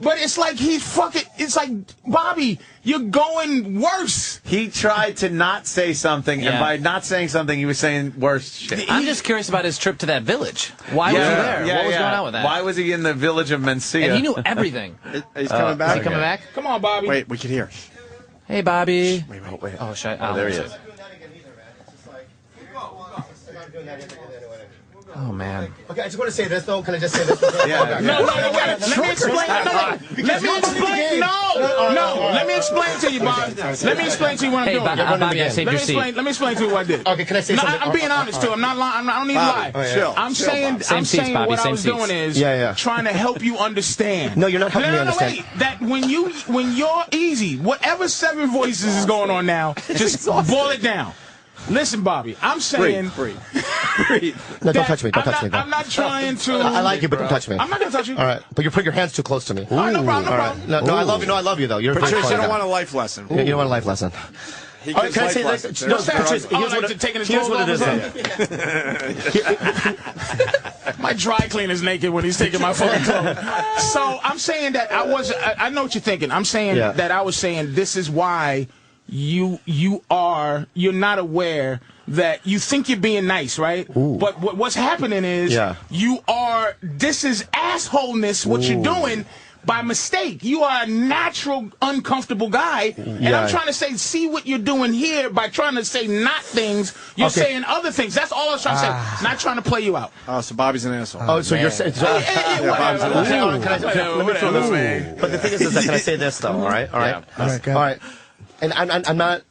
But it's like he's fucking. It's like Bobby, you're going worse. He tried to not say something, and by not saying something, he was saying worse shit. I'm just curious about his trip to that village. Why was he there? What was going on with that? Why was he in the village of Mencia? And he knew everything. He's coming back. Is he coming back? Come on, Bobby. Wait, we can hear. Hey, Bobby. Wait. Oh, shit. Oh, there he is. Oh, man. Okay, I just want to say this, though. Can I just say this? No, wait. Let me explain. Let me explain to you, Bob. Let me explain to you what I'm doing. Bobby, I saved your seat. Let me explain to you what I did. Okay, can I say something? I'm being honest, too. I'm not lying. I don't need to lie. Chill. I'm saying what I was doing is trying to help you understand. No, you're not helping me understand. Wait. That when you're easy, whatever 7 voices is going on now, just boil it down. Listen, Bobby, I'm saying... Breathe. No, don't touch me. Don't touch me. I'm not trying to... I like you, but don't touch me. I'm not going to touch you. All right, but you're putting your hands too close to me. All right, no problem, All right. No, I love you. No, I love you, though. You're Patrice, very you don't funny want a life lesson. guy. You don't want a life lesson. He All right, gives can I life say lessons. this? No, Here's Patrice, here's what it is. My dry cleaner's naked when he's taking my fucking clothes. So I'm saying that I know what you're thinking. I'm saying that I was saying this is why you're not aware that you think you're being nice, right? Ooh. But what's happening is this is assholeness what you're doing by mistake. You are a natural uncomfortable guy, and I'm trying to say, see what you're doing here by trying to say not things, you're saying other things. That's all I was trying to say. Not trying to play you out. Oh, so Bobby's an asshole. Oh, so you're saying... Let me throw this way. But the thing is that, can I say this, though, all right? All right? Yeah. All right. And I'm not...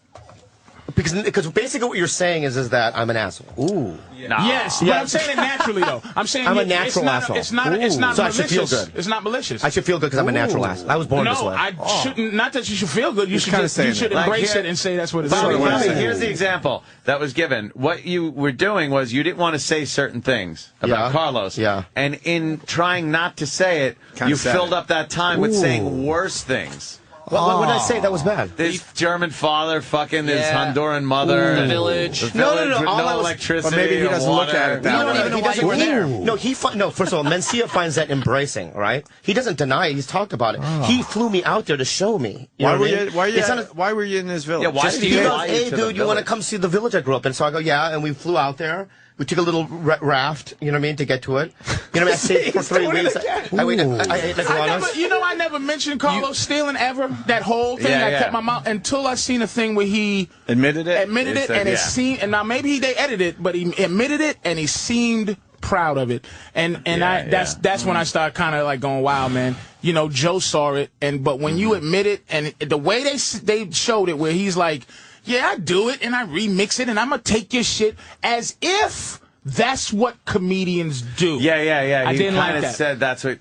Because basically what you're saying is that I'm an asshole. Ooh. Yes, but I'm saying it naturally, though. I'm saying I'm a natural asshole. It's not so malicious. I should feel good. It's not malicious. I should feel good because I'm a natural asshole. I was born this way. No, I shouldn't. Not that you should feel good. You should embrace it and say that's what it is. Bobby, here's the example that was given. What you were doing was you didn't want to say certain things about Carlos. Yeah. And in trying not to say it, you filled up that time with saying worse things. What did I say? That was bad. This German father fucking his Honduran mother. The village. No, no electricity. But maybe he doesn't look at it that way. You don't even know why you were there. No, first of all, Mencia finds that embracing, right? He doesn't deny it. He's talked about it. He flew me out there to show me. Why were you in this village? Yeah, why did he fly hey, dude, you want to come see the village I grew up in? So I go, yeah, and we flew out there. We took a little raft, you know what I mean, to get to it. You know what I mean? I stayed for 3 weeks. I ate iguanas. I never mentioned Carlos stealing ever. That whole thing. I kept my mouth until I seen a thing where he admitted it, and it seemed. And now maybe they edited it, but he admitted it, and he seemed proud of it. And that's when I started kind of like going, wow, man. You know, Joe saw it, but when you admit it, and the way they showed it, where he's like, yeah, I do it, and I remix it, and I'm going to take your shit as if that's what comedians do. Yeah. I didn't like that. Said that's what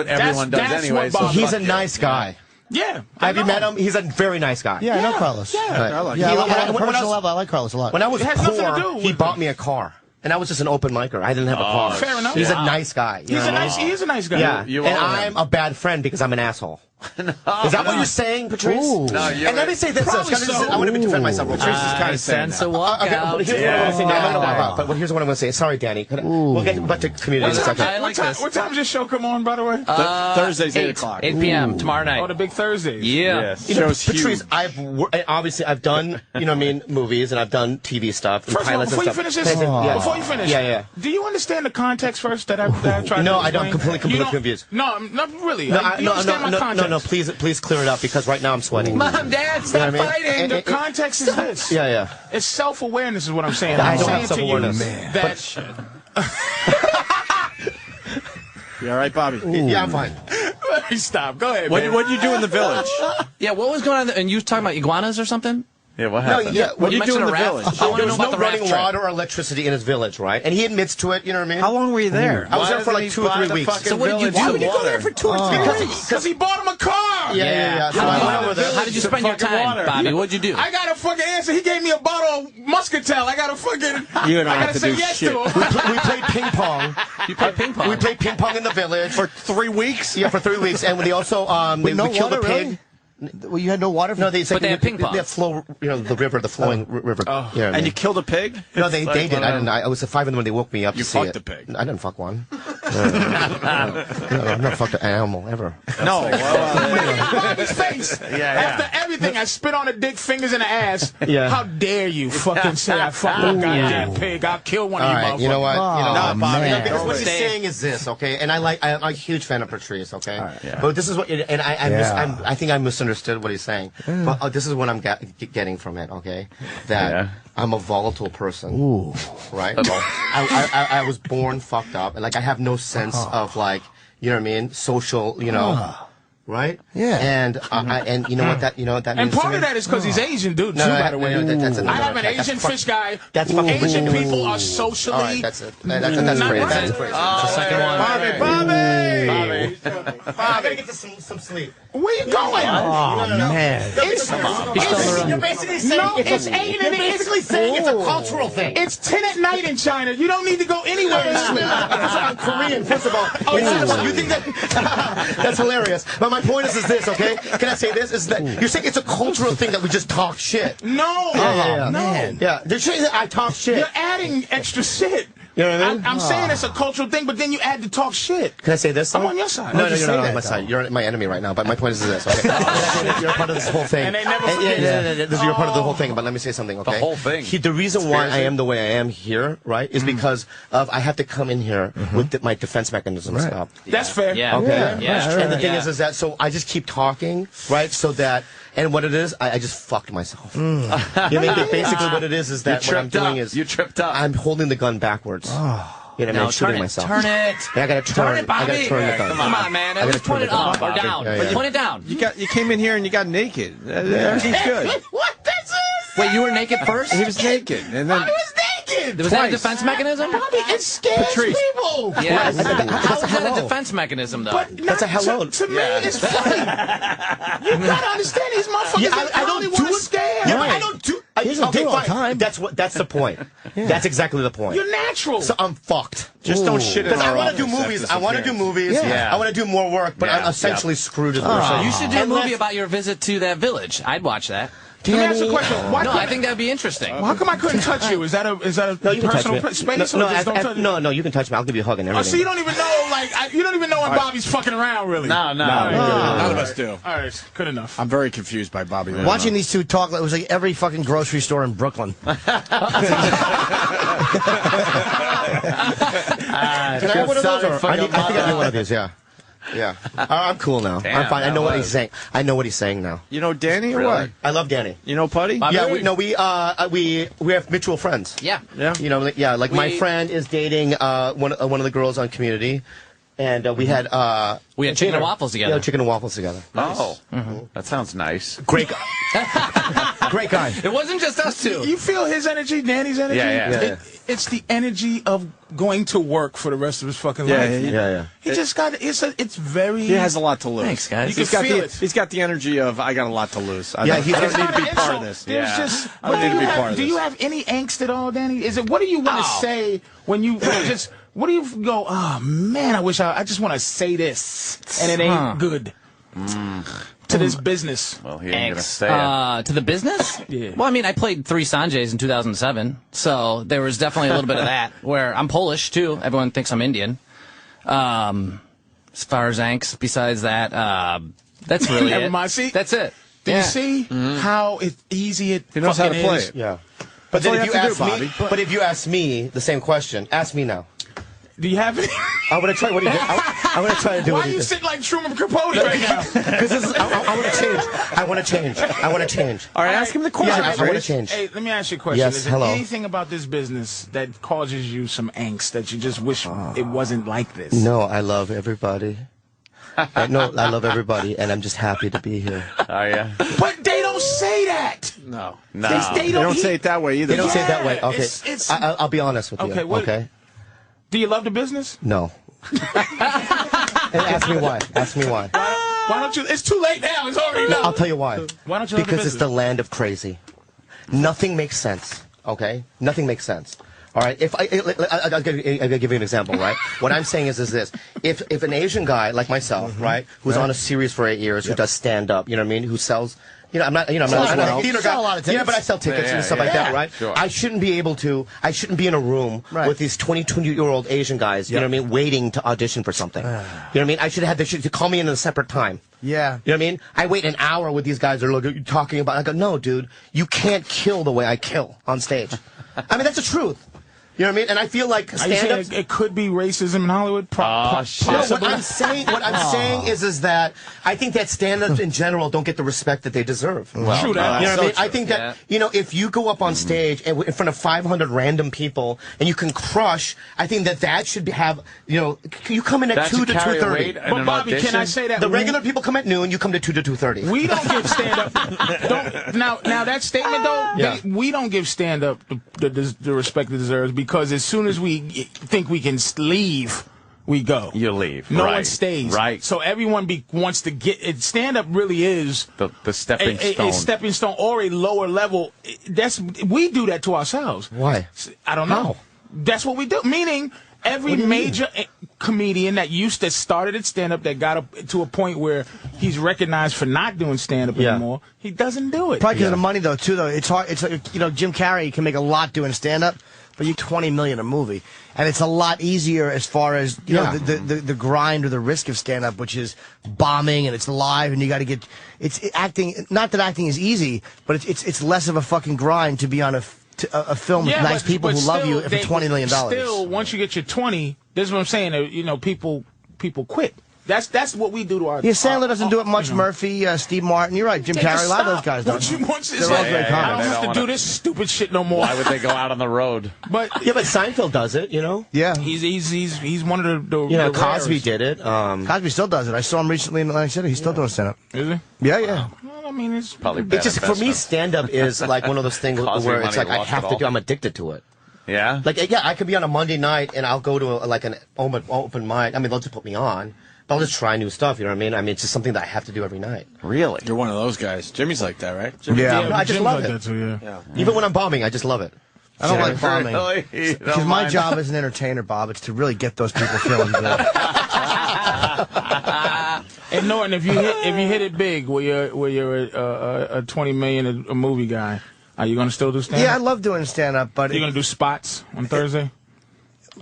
everyone does anyway. So he's a nice guy. Yeah. Have you met him? He's a very nice guy. Yeah, I know Carlos. Yeah. I like Yeah, him. on a personal level, I like Carlos a lot. When I was nothing to do poor, with he it. bought me a car. And I was just an open micer. I didn't have a car. Fair enough. He's a nice guy. He is a nice guy. Yeah. You and are I'm a bad friend because I'm an asshole. Is that what you're saying, Patrice? Ooh. No, and let me say this. I want to defend myself. Patrice is kind of saying Sense of walkout. but here's what I want to say. No, I'm not going to walk out. But here's what I'm going to say. Sorry, Danny. We'll get back to community in a second. I like this. What time does this show come on, by the way? Thursdays, 8 o'clock. 8 p.m. tomorrow night. Oh, the big Thursdays. Yeah. Yes. You know, Show's Patrice, huge. I've done, you know what I mean, movies, and I've done TV stuff, and First of all, pilots before you and finish stuff. this, before you finish, do you understand the context first that I tried to No, I explain? don't. Completely confused. No, not really. No, You understand my context. no, please clear it up, because right now I'm sweating. Mom, Dad, stop You know what I mean? fighting. The context is this. Yeah. It's self-awareness is what I'm saying. I I'm don't saying have to you self-awareness. that... You all right, Bobby? Yeah, I'm fine. Let me stop. Go ahead, What man. did you do in the village? Yeah, what was going on? And you talking about iguanas or something? Yeah, what No, happened? yeah. What do you do in mentioned the a raft. village? I want to There know was about no the raft running trip. water or electricity in his village, right? And he admits to it, you know what I mean? How long were you there? I was Why there for doesn't like he 2 or buy 3 the weeks. fucking So what did you village do? some Why would you go water? there for 2 or 3 weeks? Because he bought him a car. Yeah. So I went over there. How did you spend your fucking time, water. Bobby? What'd you do? I got a fucking answer. He gave me a bottle of muscatel. I got a fucking... You don't I have gotta to say do yes shit. to him. We played ping pong. You played ping pong. We played ping pong in the village. For 3 weeks? Yeah, for 3 weeks. And when they also we no killed a water, pig. really? Well, you had no water? No, they But they had ping pong. They flow, you know, the river, the flowing river. Oh. You know what I And mean? you killed a pig? No, they did. I didn't. I was at 5 in the morning. They woke me up You to see fucked it. a pig. I didn't fuck one. I've never fucked an animal ever. No. Bobby's face. After everything, I spit on a dick, fingers in the ass. Yeah. How dare you fucking say I fucked a goddamn pig? I'll kill one of you motherfuckers. You know what? Bobby. Because what he's saying is this, okay? And I'm a huge fan of Patrice, okay? But this is what, and I think I misunderstood what he's saying. But this is what I'm getting from it, okay? That I'm a volatile person. Ooh. Right? I was born fucked up, and like I have no sense of like, you know what I mean? Social, you know. Right? Yeah. And you know what that means. And part of that is because he's Asian, dude. Too, by the way. I have an Asian fish guy. That's Asian people are socially. All right, that's it. That's crazy. That's crazy. The second one. Bobby. I gotta get to some sleep. Where you going? Oh, man. He's still in the room. You're basically saying you're basically saying it's a cultural thing. It's 10 at night in China. You don't need to go anywhere and sleep. I'm Korean, first of all. You think that that's hilarious. But my point is this, okay? Can I say this? Is that you're saying it's a cultural thing that we just talk shit? No. No. Yeah. They're saying that I talk shit. You're adding extra shit. You know what I mean? I'm saying it's a cultural thing, but then you add to talk shit. Can I say this? I'm on your side. No, you're not on my side. You're my enemy right now. But my point is this, okay? You're part of this whole thing. And they never forget. You're part of the whole thing. But let me say something, okay? The whole thing. The reason why I am the way I am here, right, is because of I have to come in here with my defense mechanisms up. That's fair. Yeah. Okay. Yeah. And the thing is that so I just keep talking, right? So that. And what it is, I just fucked myself. You know what I mean? Basically, what it is that what I'm doing is you tripped up. I'm holding the gun backwards. You know what I mean? Shooting myself. Turn it. Yeah, I gotta turn it, Bobby. I gotta turn the gun. Come on, man. At least point it up or down. Yeah. Point it down. You came in here and you got naked. Everything's good. What this is? Wait, you were naked first? He was naked, and then I was naked. Was that a defense mechanism? Bobby, it scares Patrice. people. Yeah. That's How a is that a hello. defense mechanism, though? But That's a hello. To me, it's funny. You gotta understand these motherfuckers. Yeah, I don't want to scare. Yeah, but I don't do. He doesn't do it all the time. That's the point. That's exactly the point. You're natural. So I'm fucked. just don't shit in Because I our want to do office movies. after I want to do movies. Yeah. I want to do more work, but Yeah. I'm essentially screwed as You well. should do a movie about your visit to that village. I'd watch that. Let me ask you a question. Why No, couldn't- I think that'd be interesting. How come I couldn't touch you? Is that a No, you can touch personal me. space? No, or just don't touch no, you can touch me. I'll give you a hug and Oh, everything. so you don't even know, like, you don't even know when Bobby's fucking around, really. No. None of us do. All right, good enough. I'm very confused by Bobby. Watching these two talk, it was like every fucking grocery store in Brooklyn. Can I have one of those? Or I think I need one of these. Yeah. Yeah. I'm cool now. Damn, I'm fine. I that know what was- he's saying. I know what he's saying now. You know Danny or Really? what? I love Danny. You know Putty? Yeah, we have mutual friends. Yeah. Yeah. You know, like my friend is dating one of the girls on Community, and we had chicken and waffles together. Yeah, chicken and waffles together. Oh, that sounds nice. Great guy. Great guy. It wasn't just us two. You feel his energy, Danny's energy? Yeah. It's the energy of going to work for the rest of his fucking Yeah, life. Yeah. He just got, it's very... He has a lot to lose. Thanks, guys. You can feel it. He's got the energy of, I got a lot to lose. I Yeah, don't he's- need to be And part so of this. There's Yeah. just, I don't need to be part of do this. you have any angst at all, Danny? Is it, what do you want to say when you just, what do you go, oh man, I just want to say this, and it ain't good to this business. Well, he ain't gonna say it. To the business? Yeah. Well, I mean, I played 3 Sanjays in 2007, so there was definitely a little bit of that, where I'm Polish, too. Everyone thinks I'm Indian. As far as angst, besides that, that's really Never it. mind. See? That's it. Do you see how easy it He knows how to fucking play is? it. Yeah. But all then you if you have to ask do, me, Bobby. but if you ask me the same question, ask me now. Do you have any? I want to try what he did. I want to try to do Why what he you did. sit like Truman Capote right now? Because I want to change. I want to change. I want to change. All right, ask him the question. Yeah, I want to Patrice. change. Hey, let me ask you a question. Yes, Is there hello. anything about this business that causes you some angst that you just wish it wasn't like this? No, I love everybody. I love everybody, and I'm just happy to be here. Oh, yeah. But they don't say that. No. No. They They don't say it that way either. They don't say it that Yeah, way. Okay, it's- I'll be honest with you. Okay, what- Okay, Do you love the business? no. And ask me why. Ask me why. Why don't you? It's too late now. It's already done. I'll tell you why. Why don't you love the Because it's the business? land of crazy. Nothing makes sense. Okay, nothing makes sense. All right. I'll give you an example. Right. What I'm saying is this: if an Asian guy like myself, right, who's on a series for 8 years, who does stand up, you know what I mean, who sells I'm not a theater Sell guy. a lot of tickets. Yeah, but I sell tickets and stuff like that, right? Sure. I shouldn't be in a room with these 22-year-old Asian guys, you know what I mean, waiting to audition for something. You know what I mean? I should have to call me in at a separate time. Yeah. You know what I mean? I wait an hour with these guys that are talking about, I go, no, dude, you can't kill the way I kill on stage. I mean, that's the truth. You know what I mean? And I feel like stand-up... It could be racism in Hollywood? No, what I'm saying is that I think that stand-ups in general don't get the respect that they deserve. Well, true that. You know what I mean? I think that, if you go up on stage and in front of 500 random people and you can crush, I think that should have, you come in at 2 to 2:30. But Bobby, can I say that? The regular people come at noon, you come to 2 to 2:30. We don't give stand-up... Now, that statement, though, we don't give stand-up the respect it deserves because as soon as we think we can leave, we go. You leave. No one stays. Right. So everyone wants to get it. Stand-up really is the stepping stone. A stepping stone or a lower level. We do that to ourselves. Why? I don't know. That's what we do. Meaning every major comedian that started at stand-up that got up to a point where he's recognized for not doing stand-up anymore, he doesn't do it. Probably because of the money, though, too, though. It's hard. It's like, Jim Carrey can make a lot doing stand-up, but you $20 million a movie. And it's a lot easier as far as, the grind or the risk of stand-up, which is bombing and it's live and you got to get... It's acting... Not that acting is easy, but it's less of a fucking grind to be on a film with nice people who love you for $20 million. Still, once you get your 20, this is what I'm saying, people quit. That's what we do to our... Yeah, Sandler doesn't do it much. Murphy, Steve Martin. You're right. Jim Carrey, a lot of those guys don't. They're all great comics. I don't have to do this stupid shit no more. Why would they go out on the road? But Seinfeld does it, Yeah. He's one of the Cosby rares. did it. Cosby still does it. I saw him recently in Atlantic City. He's still doing stand-up. Is he? Yeah. Well, I mean, it's Probably It's just, for me, stand-up is like one of those things where it's like I have to do, I'm addicted to it. Yeah? I could be on a Monday night and I'll go to an open mic. I mean, they'll just put me on. But I'll just try new stuff, you know what I mean? I mean, it's just something that I have to do every night. Really? You're one of those guys. Jimmy's like that, right? Jimmy? Yeah. I just love it. That too, Even when I'm bombing, I just love it. I don't like bombing. Really? Because my job as an entertainer, Bob, it's to really get those people feeling good. And Norton, if you hit it big, where you're a $20 million a movie guy, are you going to still do stand-up? Yeah, I love doing stand-up, but... You're going to do spots on Thursday?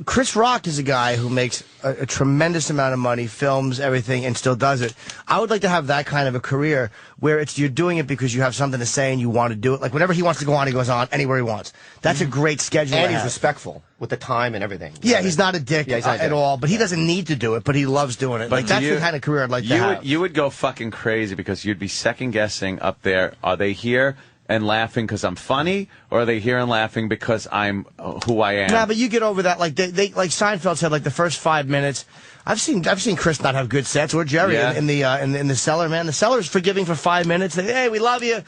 Chris Rock is a guy who makes a tremendous amount of money, films everything, and still does it. I would like to have that kind of a career where you're doing it because you have something to say and you want to do it. Like whenever he wants to go on, he goes on anywhere he wants. That's a great schedule. And he's respectful with the time and everything. Yeah, he's not a dick at all, but he doesn't need to do it, but he loves doing it. But that's the kind of career I'd like to have. You would go fucking crazy because you'd be second guessing up there. Are they here and laughing because I'm funny, or are they here and laughing because I'm who I am? Nah, but you get over that. Like like Seinfeld said, like the first 5 minutes. I've seen Chris not have good sets, or Jerry in the cellar. Man, the cellar's forgiving for 5 minutes. Hey, we love you,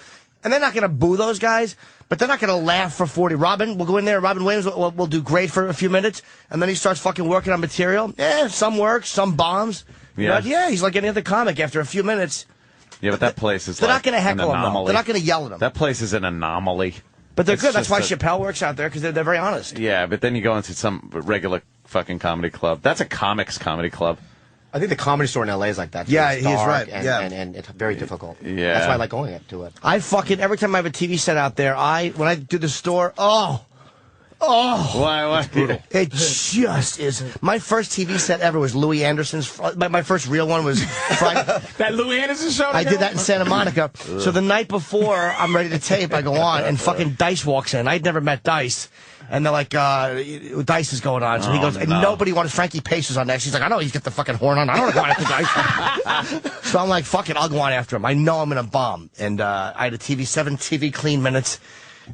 and they're not going to boo those guys, but they're not going to laugh for 40. Robin will go in there. Robin Williams will do great for a few minutes, and then he starts fucking working on material. Yeah, some works, some bombs. Yeah, but yeah, he's like any other comic. After a few minutes. Yeah, but that place is They're like not going to heckle an him, though. They're not going to yell at him. That place is an anomaly. But they're good. That's why Chappelle works out there, because they're very honest. Yeah, but then you go into some regular fucking comedy club. That's a comics comedy club. I think the Comedy Store in L.A. is like that. Yeah, it's he's dark right. And it's very difficult. Yeah. That's why I like going to it. Every time I have a TV set out there, when I do the store, Why? Brutal. It just is. My first TV set ever was Louis Anderson's. My first real one was Friday. That Louis Anderson show? I did that in Santa Monica. So the night before I'm ready to tape, I go on, and fucking Dice walks in. I'd never met Dice. And they're like, Dice is going on. So he goes, and nobody wanted Frankie Pace was on next. He's like, I know he's got the fucking horn on. I don't want to go on after Dice. So I'm like, fuck it, I'll go on after him. I know I'm going to bomb. And I had 7 TV clean minutes.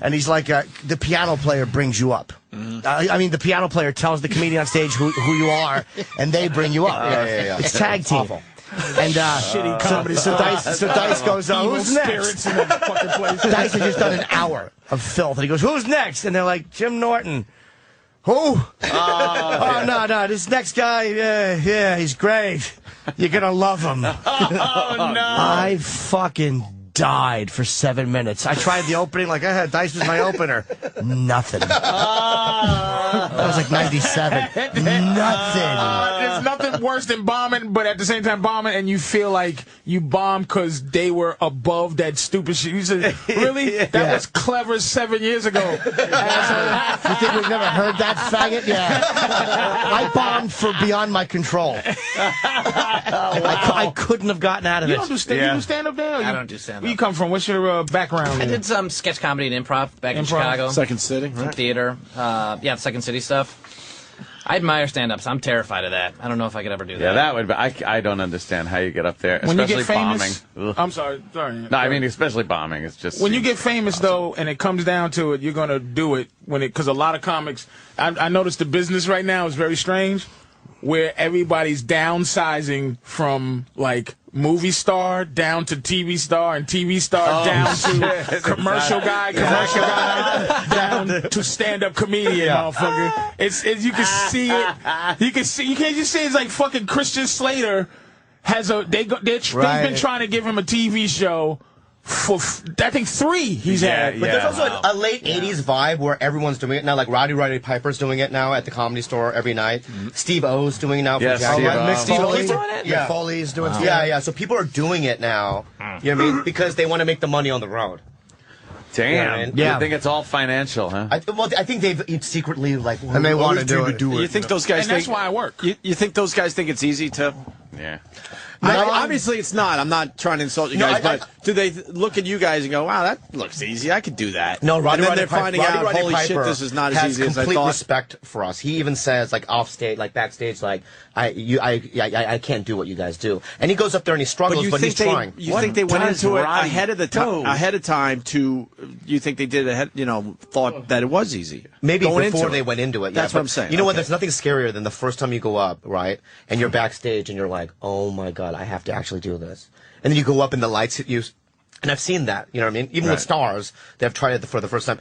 And he's like, the piano player brings you up. I mean, the piano player tells the comedian on stage who you are, and they bring you up. Yeah. It's tag team. Awful. And shitty comedy. So Dice goes, who's next? In that fucking place. Dice had just done an hour of filth, and he goes, who's next? And they're like, Jim Norton. Who? No, this next guy, yeah, he's great. You're gonna love him. Oh no! I fucking died for 7 minutes. I tried the opening, like I had Dice was my opener. Nothing. That was like 97. Nothing. There's nothing worse than bombing, but at the same time bombing, and you feel like you bombed because they were above that stupid shit. You said, really? That was clever 7 years ago. Asshole. You think we've never heard that, faggot? Yeah. I bombed for beyond my control. I couldn't have gotten out of it. You don't do stand-up there? I don't do stand-up. Where you come from? What's your background? I did some sketch comedy and improv back in Chicago. Second City, right? Theater. Yeah, Second City stuff. I admire stand-ups. I'm terrified of that. I don't know if I could ever do that. Yeah, that would be. I don't understand how you get up there, When you especially get famous, bombing. Ugh. I'm sorry. No, I mean especially bombing. It's just when you get famous though, and it comes down to it, you're gonna do it because a lot of comics. I noticed the business right now is very strange, where everybody's downsizing from like movie star down to TV star and TV star down to commercial guy down to stand-up comedian, motherfucker. It's you can see it. You can't just say it's like fucking Christian Slater they've been trying to give him a TV show for I think 3 he's had. But there's also a late 80s vibe where everyone's doing it now. Like Roddy Piper's doing it now at the Comedy Store every night. Steve O's doing it now for Jack. Mick Foley's doing it? Yeah. Foley's doing it. Yeah. So people are doing it now. You know what I mean? Because they want to make the money on the road. Damn. Yeah. You think it's all financial, huh? I think they've secretly and they want to do it. You think those guys And that's why I work. You think those guys think it's easy to? Yeah. Obviously, it's not. I'm not trying to insult you guys, but do they look at you guys and go, "Wow, that looks easy. I could do that." No, and then they're finding out, "Holy shit, this is not as easy as I complete thought." respect for us. He even says, like off stage, like backstage, like I can't do what you guys do. And he goes up there and he struggles, but he's trying. You think they went into it ahead of time to? You think they did ahead? Thought that it was easy. Maybe before they went into it. That's what I'm saying. You know what? There's nothing scarier than the first time you go up, right? And you're backstage and you're like, "Oh my god, I have to actually do this." And then you go up and the lights hit you. And I've seen that, you know what I mean? Even with stars, they've tried it for the first time.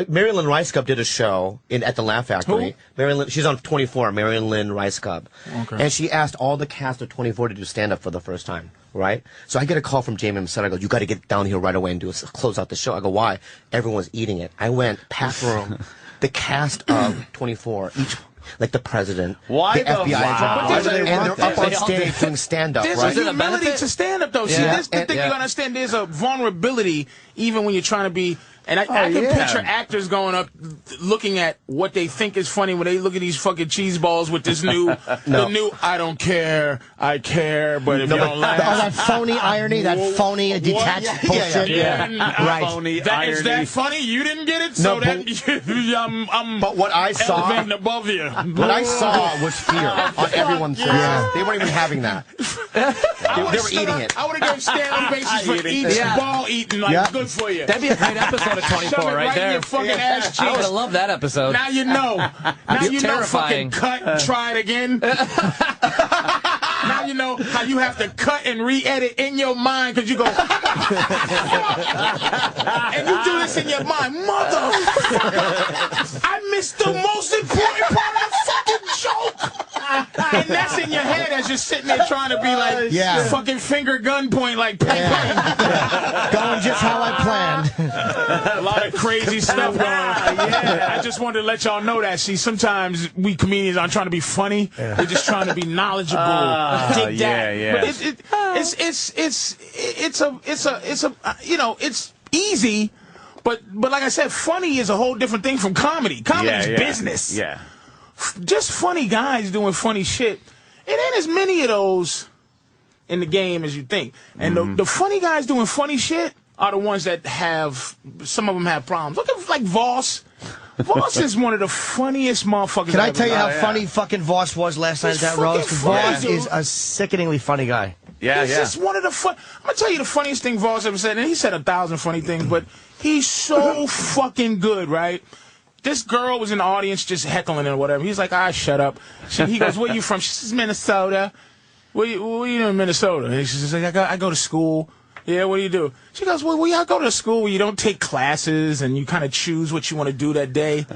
Mary Lynn Rice Cup did a show at the Laugh Factory. Who? She's on 24, Mary Lynn Rice Cup. Okay. And she asked all the cast of 24 to do stand-up for the first time, right? So I get a call from Jamie Masset. I go, "You got to get down here right away and close out the show." I go, "Why?" Everyone's eating it. I went, packed room, the cast of 24, each... like the president, Why the FBI agent, Why do they and want they're up that? on stage doing stand-up, There's right? a humility to stand-up, though. See, this the thing you gotta understand. There's a vulnerability even when you're trying to be. And I can picture actors going up, looking at what they think is funny when they look at these fucking cheese balls with this new, the new "I don't care, I care," but if you don't laugh, that phony irony, that phony detached bullshit. Right. Phony Is irony. that funny? You didn't get it, No, so that I'm But what I saw, elevating above you. what I saw was fear on everyone's face. They weren't even having that. They were eating it. I would have given stand basis for each ball eating, like, good for you. That'd be a great episode of Shove 24 it right in there. your fucking ass I would cheeks. have loved that episode. Now you know. Now you know terrifying. fucking cut and try it again. Now you know how you have to cut and re-edit in your mind because you go, and you do this in your mind, motherfucker. I missed the most important part of the fucking joke. And that's in your head as you're sitting there trying to be like, fucking finger gunpoint, like, bang, bang. Going just how I planned. A lot of crazy stuff going on. I just wanted to let y'all know that. See, sometimes we comedians aren't trying to be funny. We're just trying to be knowledgeable. Dig that. But it's easy. But like I said, funny is a whole different thing from comedy. Comedy is business. Yeah. Just funny guys doing funny shit. It ain't as many of those in the game as you think. And the funny guys doing funny shit are the ones that some of them have problems. Look at, like, Voss. Voss is one of the funniest motherfuckers. Can I tell you how funny fucking Voss was last night at that roast? Voss is a sickeningly funny guy. He's just one of the I'm gonna tell you the funniest thing Voss ever said, and he said 1,000 funny things, but he's so fucking good, right? This girl was in the audience just heckling or whatever. He's like, shut up. He goes, "Where you from?" She says, "Minnesota." Where you doing in Minnesota? And she says, I go to school. "Yeah, what do you do?" She goes, "Well, I go to a school where you don't take classes and you kind of choose what you want to do that day."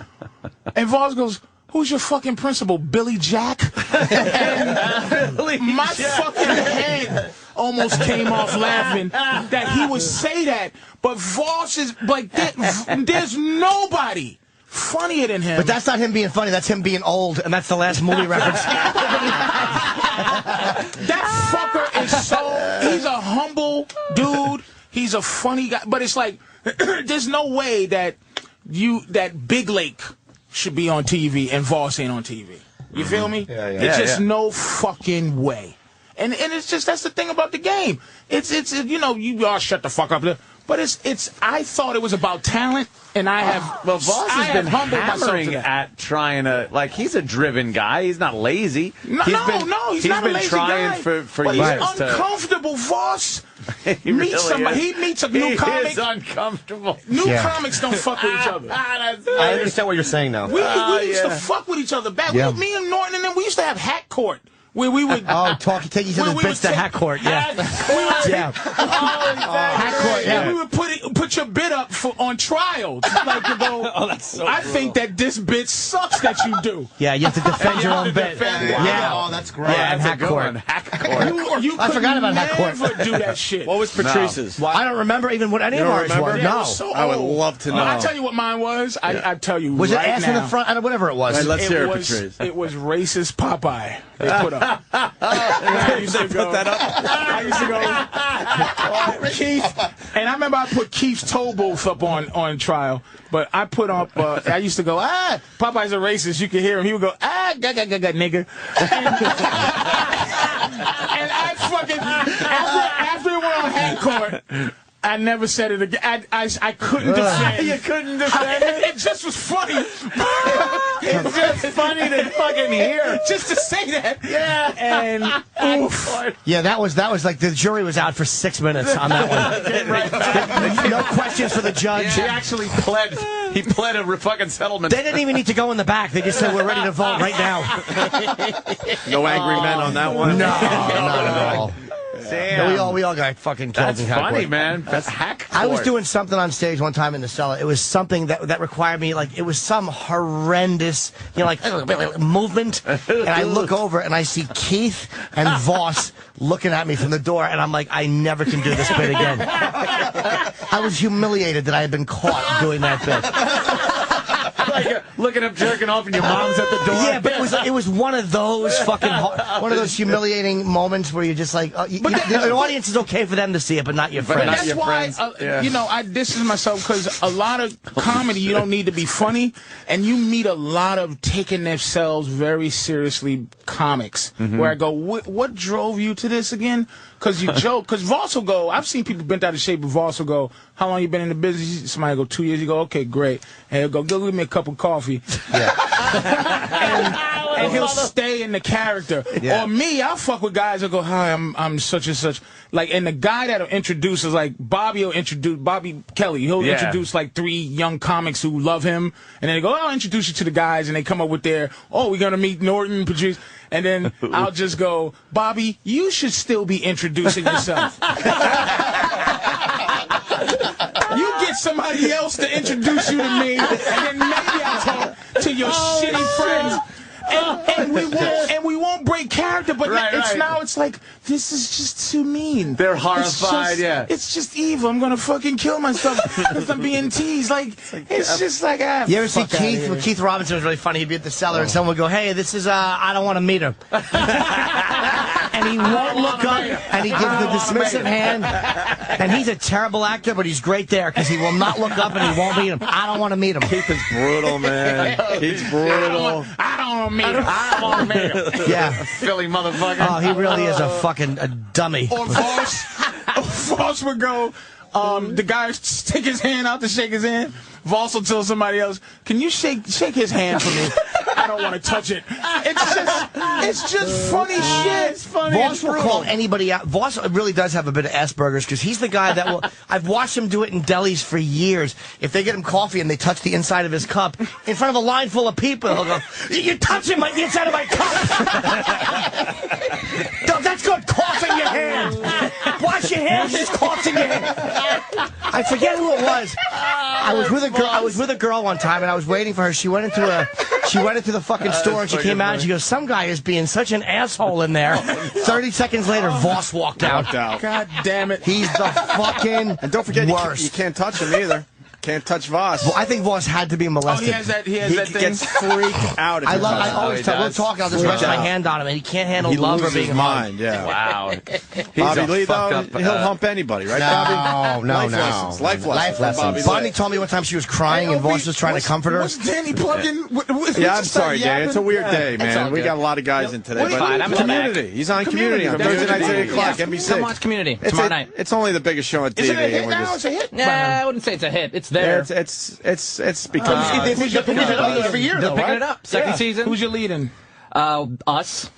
And Voss goes, "Who's your fucking principal, Billy Jack?" And my fucking head almost came off laughing that he would say that. But Voss is like, there's nobody funnier than him. But that's not him being funny. That's him being old, and that's the last movie reference. That fucker is he's a humble dude. He's a funny guy. But it's like, there's no way that Big Lake should be on TV and Voss ain't on TV. You feel me? Yeah. It's just no fucking way. And it's just, that's the thing about the game. It's you all shut the fuck up. But I thought it was about talent, and I have. Well, Voss has been hammering at trying to, like, he's a driven guy. He's not lazy. He's not a lazy trying guy. for but years. He's uncomfortable, Voss. He really is. He meets a new comic. He is uncomfortable. New comics don't fuck with each other. I understand what you're saying now. We used to fuck with each other back. Yeah. Me and Norton and them, we used to have hat court. Where we would take each other's bits to hat court, yeah. Hat court, yeah. We would put your bit up on trial. Like to go, that's so I think that this bit sucks that you do. Yeah, you have to defend your own bit. Yeah. Oh, that's great. Yeah, That's a hat good court. one. Hat court. You I forgot about hat court. never do that shit. What was Patrice's? I don't remember even what any of ours remember? were. Yeah, it No. was so I would old. love to know. I'll tell you what mine was. I tell you Was it right ass now. in the front? I don't, whatever it was. Right, let's hear it, was, Patrice. It was racist Popeye. They put up. I used to go, Put that up. I used to go, Keith, and I remember I put Keith's toe booth up on trial, but I put up, I used to go, Popeye's a racist. You could hear him. He would go, nigga. And I fucking, after it went on hand court, I never said it again. I couldn't defend. You couldn't defend it? It just was funny. It's just funny to fucking hear. Just to say that. Yeah. And oof. Yeah, that was like the jury was out for 6 minutes on that one. No questions for the judge. He actually pled. He pled a fucking settlement. They didn't even need to go in the back. They just said, we're ready to vote right now. No angry men on that one. No, not at all. Damn. No, we all got fucking killed. That's in hat funny, court. man. That's hack court. I was doing something on stage one time in the cellar. It was something that required me, like, it was some horrendous, like, movement. And I look over and I see Keith and Voss looking at me from the door, and I'm like, I never can do this bit again. I was humiliated that I had been caught doing that bit. Like, looking up, jerking off, and your mom's at the door. Yeah, but it was one of those fucking one of those humiliating moments where you're just like, the audience is okay for them to see it, but not your friends. not That's your why, friends. I distance myself because a lot of comedy, you don't need to be funny, and you meet a lot of taking themselves very seriously comics, where I go, what drove you to this again? Because you joke. Because Voss will go, I've seen people bent out of shape, but Voss will go, how long you been in the business? Somebody will go, 2 years. You go, okay, great. And he'll go, give me a cup of coffee. Yeah. And he'll stay in the character. Yeah. Or me, I'll fuck with guys that go, hi, I'm such and such. Like, and the guy that'll introduce is like, Bobby Kelly. He'll introduce like 3 young comics who love him. And then they go, I'll introduce you to the guys. And they come up with their, we're going to meet Norton, Patrice. And then I'll just go, Bobby, you should still be introducing yourself. You get somebody else to introduce you to me, and then maybe I'll talk to your shitty friends. And we won't break character, but now it's like, this is just too mean. They're horrified, It's just evil. I'm gonna fucking kill myself because I'm being teased. It's just like, you ever see Keith? Well, Keith Robinson was really funny. He'd be at the cellar and someone would go, hey, this is, I don't want to meet him. And he won't look up, and he gives the dismissive hand. And he's a terrible actor, but he's great there because he will not look up and he won't meet him. I don't want to meet him. Keith is brutal, man. He's brutal. I don't want to meet him. I don't want to meet him. Yeah. Philly motherfucker. Oh, he really is a dummy. Or Voss would go, the guy stick his hand out to shake his hand. Voss will tell somebody else, can you shake his hand for me? I don't want to touch it. It's just funny shit. It's funny. Voss will call anybody out. Voss really does have a bit of Asperger's because he's the guy that will. I've watched him do it in delis for years. If they get him coffee and they touch the inside of his cup in front of a line full of people, he'll go, "You're touching the inside of my cup." That's good. Cough in your hand. Wash your hands. Just cough in your hand. I forget who it was. I was with a girl one time, and I was waiting for her. She went into the fucking store, and she came out, and she goes, some guy is being such an asshole in there. 30 seconds later, Voss walked out. God damn it. He's the fucking And don't forget, worst. you can't touch him either. Can't touch Voss. Well, I think Voss had to be molested. He has that thing. Gets freaked out. If I always tell. We'll talk. I'll just rest my hand on him, and he can't handle love or being his mind. Yeah. Wow. Bobby Lee, though, he'll hump anybody, right, Bobby? No. Life lessons. lessons. Bobby Lee. Bonnie told me one time she was crying, and Voss was trying to comfort her. What's Danny plugging? Yeah, I'm sorry, Dan. It's a weird day, all man. We good. got a lot of guys in today. It's fine. I'm in the back. Community. He's on Community on Thursday nights at 8 o'clock, NBC. Come watch Community tomorrow night. It's only the biggest show on TV. Is it a hit and we're now? just- It's a hit. Nah, I wouldn't say it's a hit. It's there. It's become. They pick it up every year, They're though, picking right? it up. Second season. Who's your leading? Us.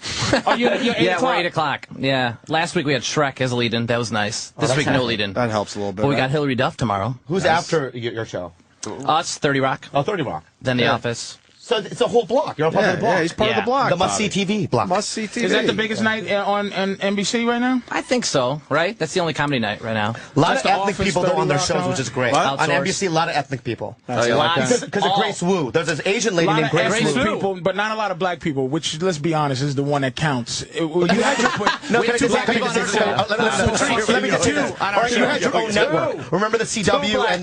Oh, you're 8 Yeah, o'clock. we're 8 o'clock. Yeah. Last week we had Shrek as a lead-in. That was nice. This week no lead-in. That helps a little bit. But we right? got Hillary Duff tomorrow. Who's after your show? Us, 30 Rock. Oh, 30 Rock. Then The Office. So it's a whole block. You're a part of the block. Yeah, he's part of the Yeah. block. The must-see TV block. Must-see TV. Is that the biggest night on NBC right now? I think so, right? That's the only comedy night right now. A lot Just of The ethnic Office, people though on their 30 shows, Rock, which is great. What? On Outsourced. NBC, a lot of ethnic people. You like that? Because of Grace Wu. There's this Asian lady named Grace Grace Wu. people, but not a lot of black people, which, let's be honest, is the one that counts. You had to put... No, We can I have two just black say, people on our show. let me get two. All right, you had your own network. Remember the CW black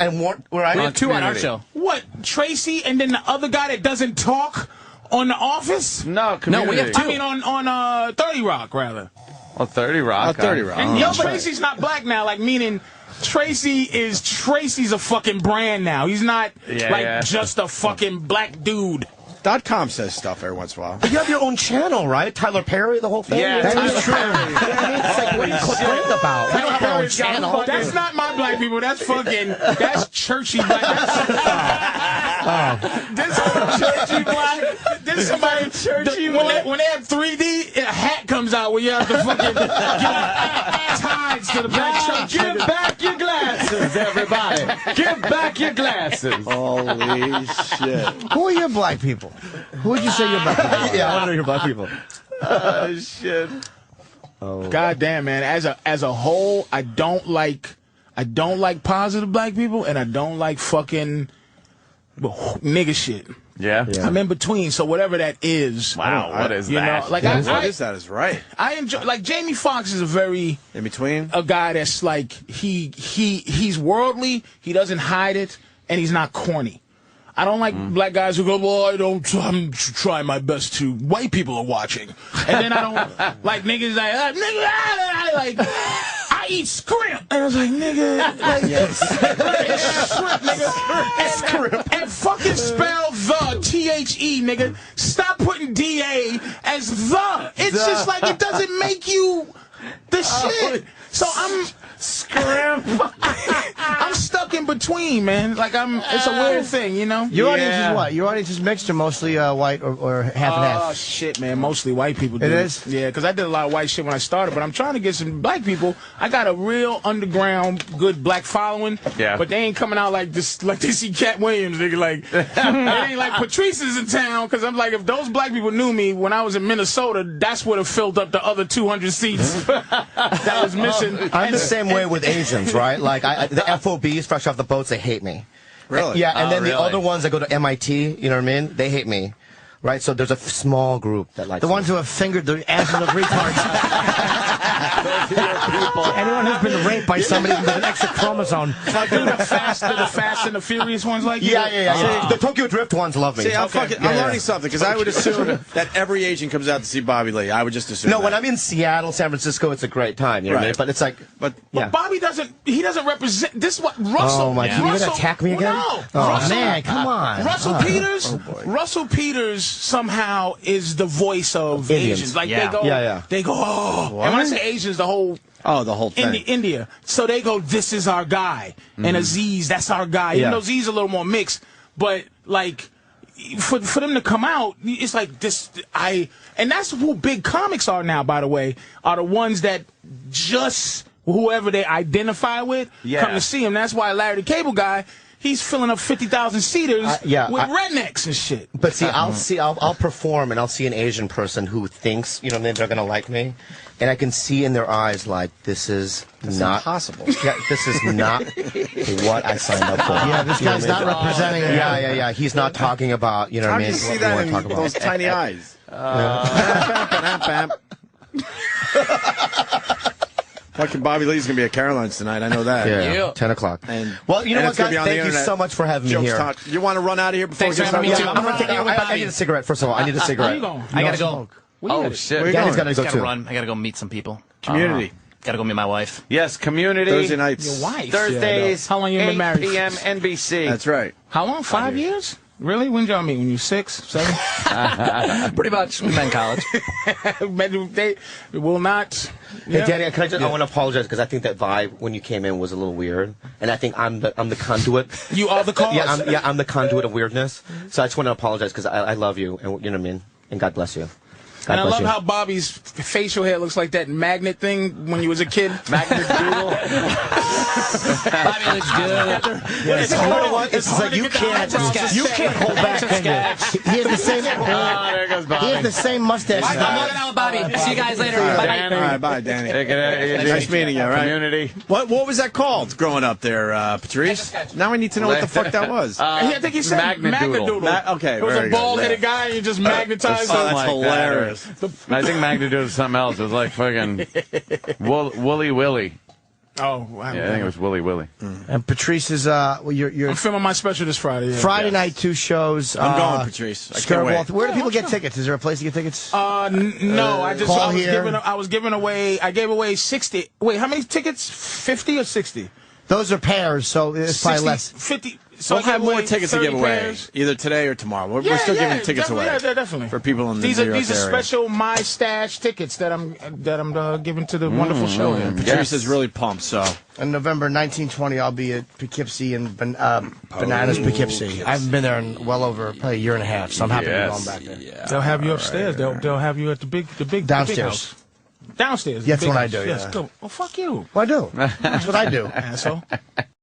and right? We have two on our Community. show. What, Tracy and then the other guy that doesn't talk on The Office? No, Community. we have two. I mean, on 30 Rock, rather. Oh, 30 Rock. 30 Rock. And Oh, Tracy's not black now, like, meaning... Tracy's a fucking brand now. He's not just a fucking black dude. .com says stuff every once in a while. You have your own channel, right? Tyler Perry, the whole thing. Yeah, that Tyler is true. It's like, what are you complaining about? We don't have our own channel. That's not my black people. That's churchy black. This churchy black. This somebody churchy when they have 3D, a hat comes out where you have to fucking give tides to the black church. Give back your glasses, everybody. Give back your glasses. Holy shit. Who are your black people? Who would you say your black people are? Yeah, I want to know your black people. Oh, shit. God damn, man. As a whole, I don't like positive black people, and I don't like fucking nigga shit. Yeah? I'm in between, so whatever that is. Wow, what is you that? know, like What is that? Is right. I enjoy, like, Jamie Foxx is In between? a guy that's like he's worldly, he doesn't hide it, and he's not corny. I don't like black guys who go, well, I'm trying my best to, white people are watching. And then I don't like niggas like, I eat scrimp. And I was like, nigga, like, it's shrimp, nigga. It's scrimp. And fucking spell the, T-H-E, nigga. Stop putting D-A as the. It's just like, it doesn't make you the shit. So I'm I'm stuck in between, man. Like it's a weird thing, you know. Your audience is what? Your audience is mixed or mostly white or half and Oh half? shit, man! Mostly white people. It do is? Yeah, because I did a lot of white shit when I started, but I'm trying to get some black people. I got a real underground, good black following. Yeah. But they ain't coming out like this, like they see Cat Williams. Nigga, like it ain't like Patrice is in town. Because I'm like, if those black people knew me when I was in Minnesota, that's would have filled up the other 200 seats that was missing. I'm the same way with Asians, right? Like the FOBs, fresh off the boats, they hate me. Really? Yeah, and then the really? other ones that go to MIT, you know what I mean? They hate me. Right? So there's a small group that likes The ones me. who have fingered the asses of retards. Anyone who's been raped by somebody with an extra chromosome. Like the fast and the furious ones like you? Yeah. The Tokyo Drift ones love me. See, I'm learning something, because I would assume that every Asian comes out to see Bobby Lee. I would just assume No, that. when I'm in Seattle, San Francisco, it's a great time. You know what I mean? Right. But it's like, But yeah. Bobby doesn't represent this. What Russell? Oh, my God. You gonna attack me again? No, Oh, Russell, man, come on. Russell Peters. Russell Peters somehow is the voice of Indians. Asians. Like Yeah. they go, Yeah. they go. Oh, and when I say Asians, the whole the whole thing. India. So they go, this is our guy, and Aziz, that's our guy. Even though Aziz is a little more mixed, but like. For them to come out, it's like this. And that's who big comics are now. By the way, are the ones that just whoever they identify with come to see him. That's why Larry the Cable Guy, he's filling up 50,000 seaters with rednecks and shit. But see, I'll perform and I'll see an Asian person who thinks, you know, they're gonna like me, and I can see in their eyes like this is not possible. Yeah, this is not what I signed up for. Yeah, this guy's not representing. Yeah. He's not talking about, you know How what I do mean? you see what we that wanna in talk about. those tiny eyes? Fucking Bobby Lee's going to be at Caroline's tonight. I know that. Yeah, 10 o'clock. And, well, you know what, gonna guys? Thank you so much for having me here. Talk. You want to run out of here before we get started? Yeah, I'm going to take I need a cigarette, first of all. I need a cigarette. I got to go. Oh, shit. Danny's got to go, too. Run. I got to go meet some people. Community. Got to go meet my wife. Yes, Community. Thursday nights. Your wife. Thursdays. How long you been married? 8 p.m. NBC. That's right. How long? 5 years? Really? When did y'all meet? When you were 6, 7? Pretty much. We met in college. They will not. Hey, Danny, I want to apologize because I think that vibe when you came in was a little weird, and I think I'm the conduit. You are the cause. I'm the conduit of weirdness. So I just want to apologize because I love you, and you know what I mean. And God bless you. And I love how Bobby's facial hair looks like that magnet thing when you was a kid. Magnet doodle. Bobby looks good. Yes. You know what? It's like you can't hold back, can you? He has the same. There goes Bobby. He has the same mustache. I'm hanging out with Bobby. See you guys later. Bye. All right, bye, Danny. Take it easy. Nice meeting you, all right? Community. What was that called growing up there, Patrice? Now I need to know what the fuck that was. I think he said Magnet doodle. Okay, it was very a good. bald-headed guy and you just magnetized him. Oh, that's hilarious. I think Magneto was something else. It was like fucking Wooly Willy. Oh, Yeah, I think it was Willy Willy. And Patrice is you're I'm filming my special this Friday. Yeah. Friday night, 2 shows. I'm going, Patrice. I can't wait. Where do people get tickets? Is there a place to get tickets? No, I gave away 60. Wait, how many tickets? 50 or 60? Those are pairs, so it's probably 60, less. 50. So We'll have more tickets to give away, pairs. either today or tomorrow. We're still giving tickets away. Yeah, definitely. For people in the these New are York these are area. special My Stash tickets that I'm giving to the wonderful show here. Patrice is really pumped, so. On November 1920, I'll be at Poughkeepsie and Bananas Poughkeepsie. I haven't been there in well over probably a year and a half, so I'm happy to be going back there. Yeah. They'll have you upstairs. They'll have you at the big Downstairs. The big house. Downstairs. That's the big what I house. do, Yes, yeah. go. Well, fuck you, Well, I do. That's what I do. asshole.